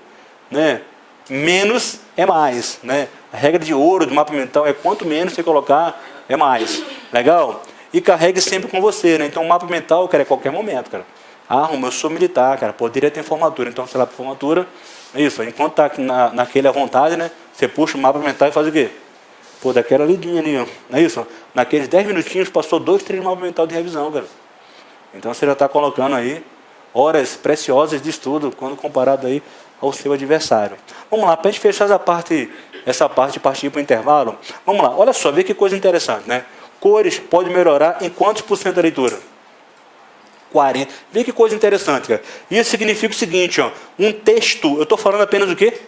Né? Menos é mais, né? A regra de ouro do mapa mental é quanto menos você colocar, é mais. Legal? E carregue sempre com você, né? Então, o mapa mental, cara, é qualquer momento, cara. Eu sou militar, cara, poderia ter formatura. Então, sei lá, para formatura, é isso. Enquanto tá naquele à vontade, né? Você puxa o mapa mental e faz o quê? Pô, daquela lidinha ali, ó. Não é isso? Naqueles 10 minutinhos, passou 2, 3 mapas mental de revisão, cara. Então, você já está colocando aí horas preciosas de estudo, quando comparado aí ao seu adversário. Vamos lá, para a gente fechar essa parte e partir para o intervalo. Vamos lá, olha só, vê que coisa interessante, né? Cores pode melhorar em quantos por cento da leitura? 40. Vê que coisa interessante, cara. Isso significa o seguinte, ó, um texto, eu estou falando apenas o quê?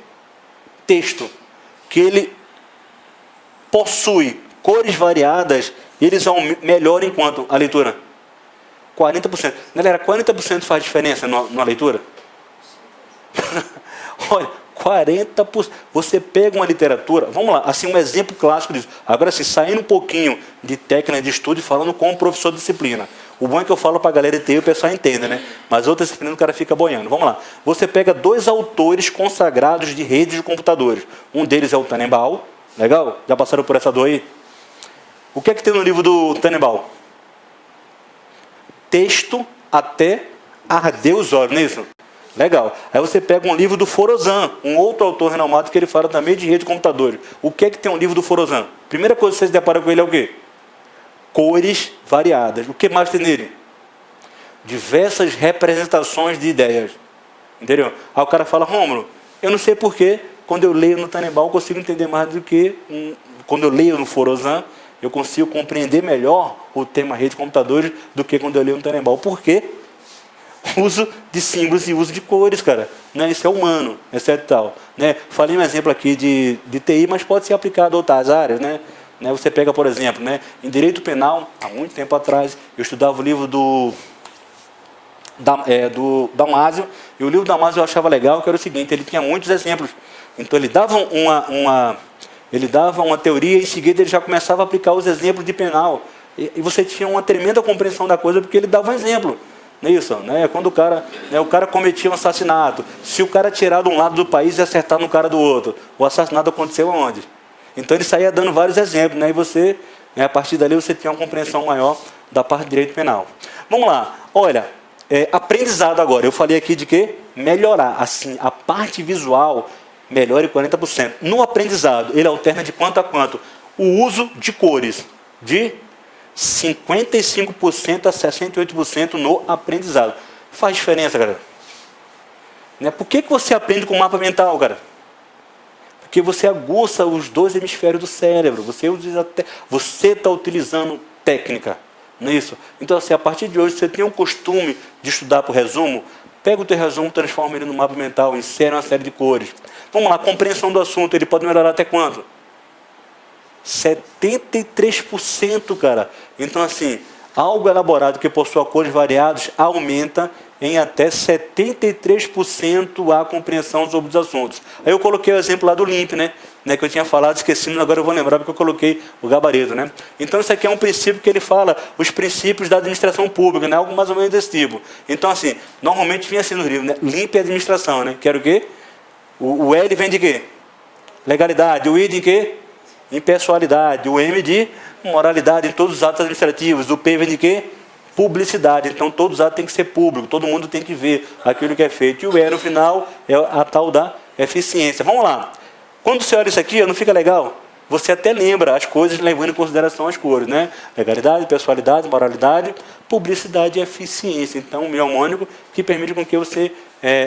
Texto. Que ele possui cores variadas, eles melhoram em quanto a leitura? 40%. Galera, 40% faz diferença na leitura? Olha, 40%. Você pega uma literatura, vamos lá, assim, um exemplo clássico disso. Agora, assim, saindo um pouquinho de técnica de estudo e falando como professor de disciplina. O bom é que eu falo para a galera ET e o pessoal entende, né? Mas outra disciplina o cara fica boiando. Vamos lá. Você pega 2 autores consagrados de redes de computadores. Um deles é o Tannenbaum. Legal? Já passaram por essa dor aí? O que é que tem no livro do Tannenbaum? Texto até arder os olhos, não é isso? Legal. Aí você pega um livro do Forozan, um outro autor renomado que ele fala também de rede de computadores. O que é que tem um livro do Forozan? Primeira coisa que você se depara com ele é o quê? Cores variadas. O que mais tem nele? Diversas representações de ideias. Entendeu? Aí o cara fala, Rômulo, eu não sei porquê, quando eu leio no Tannenbaum eu consigo entender mais do que quando eu leio no Forozan, eu consigo compreender melhor o tema rede de computadores do que quando eu leio no Tannenbaum. Por quê? Uso de símbolos e uso de cores, cara. Né? Isso é humano, etc. Tal. Né? Falei um exemplo aqui de TI, mas pode ser aplicado a outras áreas. Né? Você pega, por exemplo, né? Em direito penal, há muito tempo atrás, eu estudava o livro do Damásio, e o livro Damásio eu achava legal, que era o seguinte, ele tinha muitos exemplos. Então ele dava Ele dava uma teoria e em seguida ele já começava a aplicar os exemplos de penal. E você tinha uma tremenda compreensão da coisa porque ele dava um exemplo. Não é isso? Né? Quando o cara cometia um assassinato, se o cara tirar de um lado do país e acertar no cara do outro, o assassinato aconteceu aonde? Então ele saía dando vários exemplos, né? E você, a partir dali, você tinha uma compreensão maior da parte de direito penal. Vamos lá, olha, aprendizado agora. Eu falei aqui de quê? Melhorar. Assim, a parte visual melhora em 40%. No aprendizado, ele alterna de quanto a quanto? O uso de cores, de 55% a 68% no aprendizado. Faz diferença, galera. Né? Por que você aprende com mapa mental, cara? Porque você aguça os dois hemisférios do cérebro. Você está utilizando técnica. Não é isso? Então, assim, a partir de hoje, você tem um costume de estudar por resumo, pega o teu resumo, transforma ele no mapa mental, insere uma série de cores. Vamos lá, compreensão do assunto, ele pode melhorar até quanto? 73%, cara. Então, assim, algo elaborado que possua cores variadas aumenta em até 73% a compreensão sobre os assuntos. Aí eu coloquei o exemplo lá do LIMP, né? Que eu tinha falado, esqueci, agora eu vou lembrar porque eu coloquei o gabarito, né? Então, isso aqui é um princípio que ele fala, os princípios da administração pública, né? Algo mais ou menos desse tipo. Então, assim, normalmente vinha assim no livro, né? LIMP é administração, né? Que era o quê? O L vem de quê? Legalidade. O I de quê? Impessoalidade. O M de moralidade em todos os atos administrativos. O P vem de quê? Publicidade. Então, todos os atos têm que ser públicos. Todo mundo tem que ver aquilo que é feito. E o E no final é a tal da eficiência. Vamos lá. Quando você olha isso aqui, não fica legal? Você até lembra as coisas levando em consideração as cores, né? Legalidade, pessoalidade, moralidade, publicidade e eficiência. Um mnemônico que permite com que você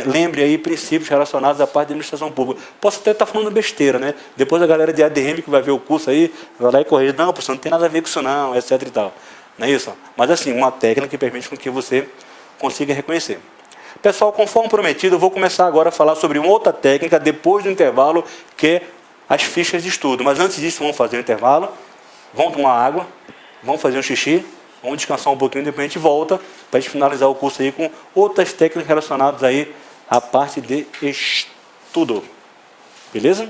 lembre aí princípios relacionados à parte da administração pública. Posso até estar falando besteira, né? Depois a galera de ADM que vai ver o curso aí, vai lá e corrige. Não, professor, não tem nada a ver com isso não, etc e tal. Não é isso? Mas assim, uma técnica que permite com que você consiga reconhecer. Pessoal, conforme prometido, eu vou começar agora a falar sobre uma outra técnica depois do intervalo, que é as fichas de estudo. Mas antes disso, vamos fazer um intervalo, vamos tomar água, vamos fazer um xixi, vamos descansar um pouquinho, depois a gente volta para a gente finalizar o curso aí com outras técnicas relacionadas aí à parte de estudo. Beleza?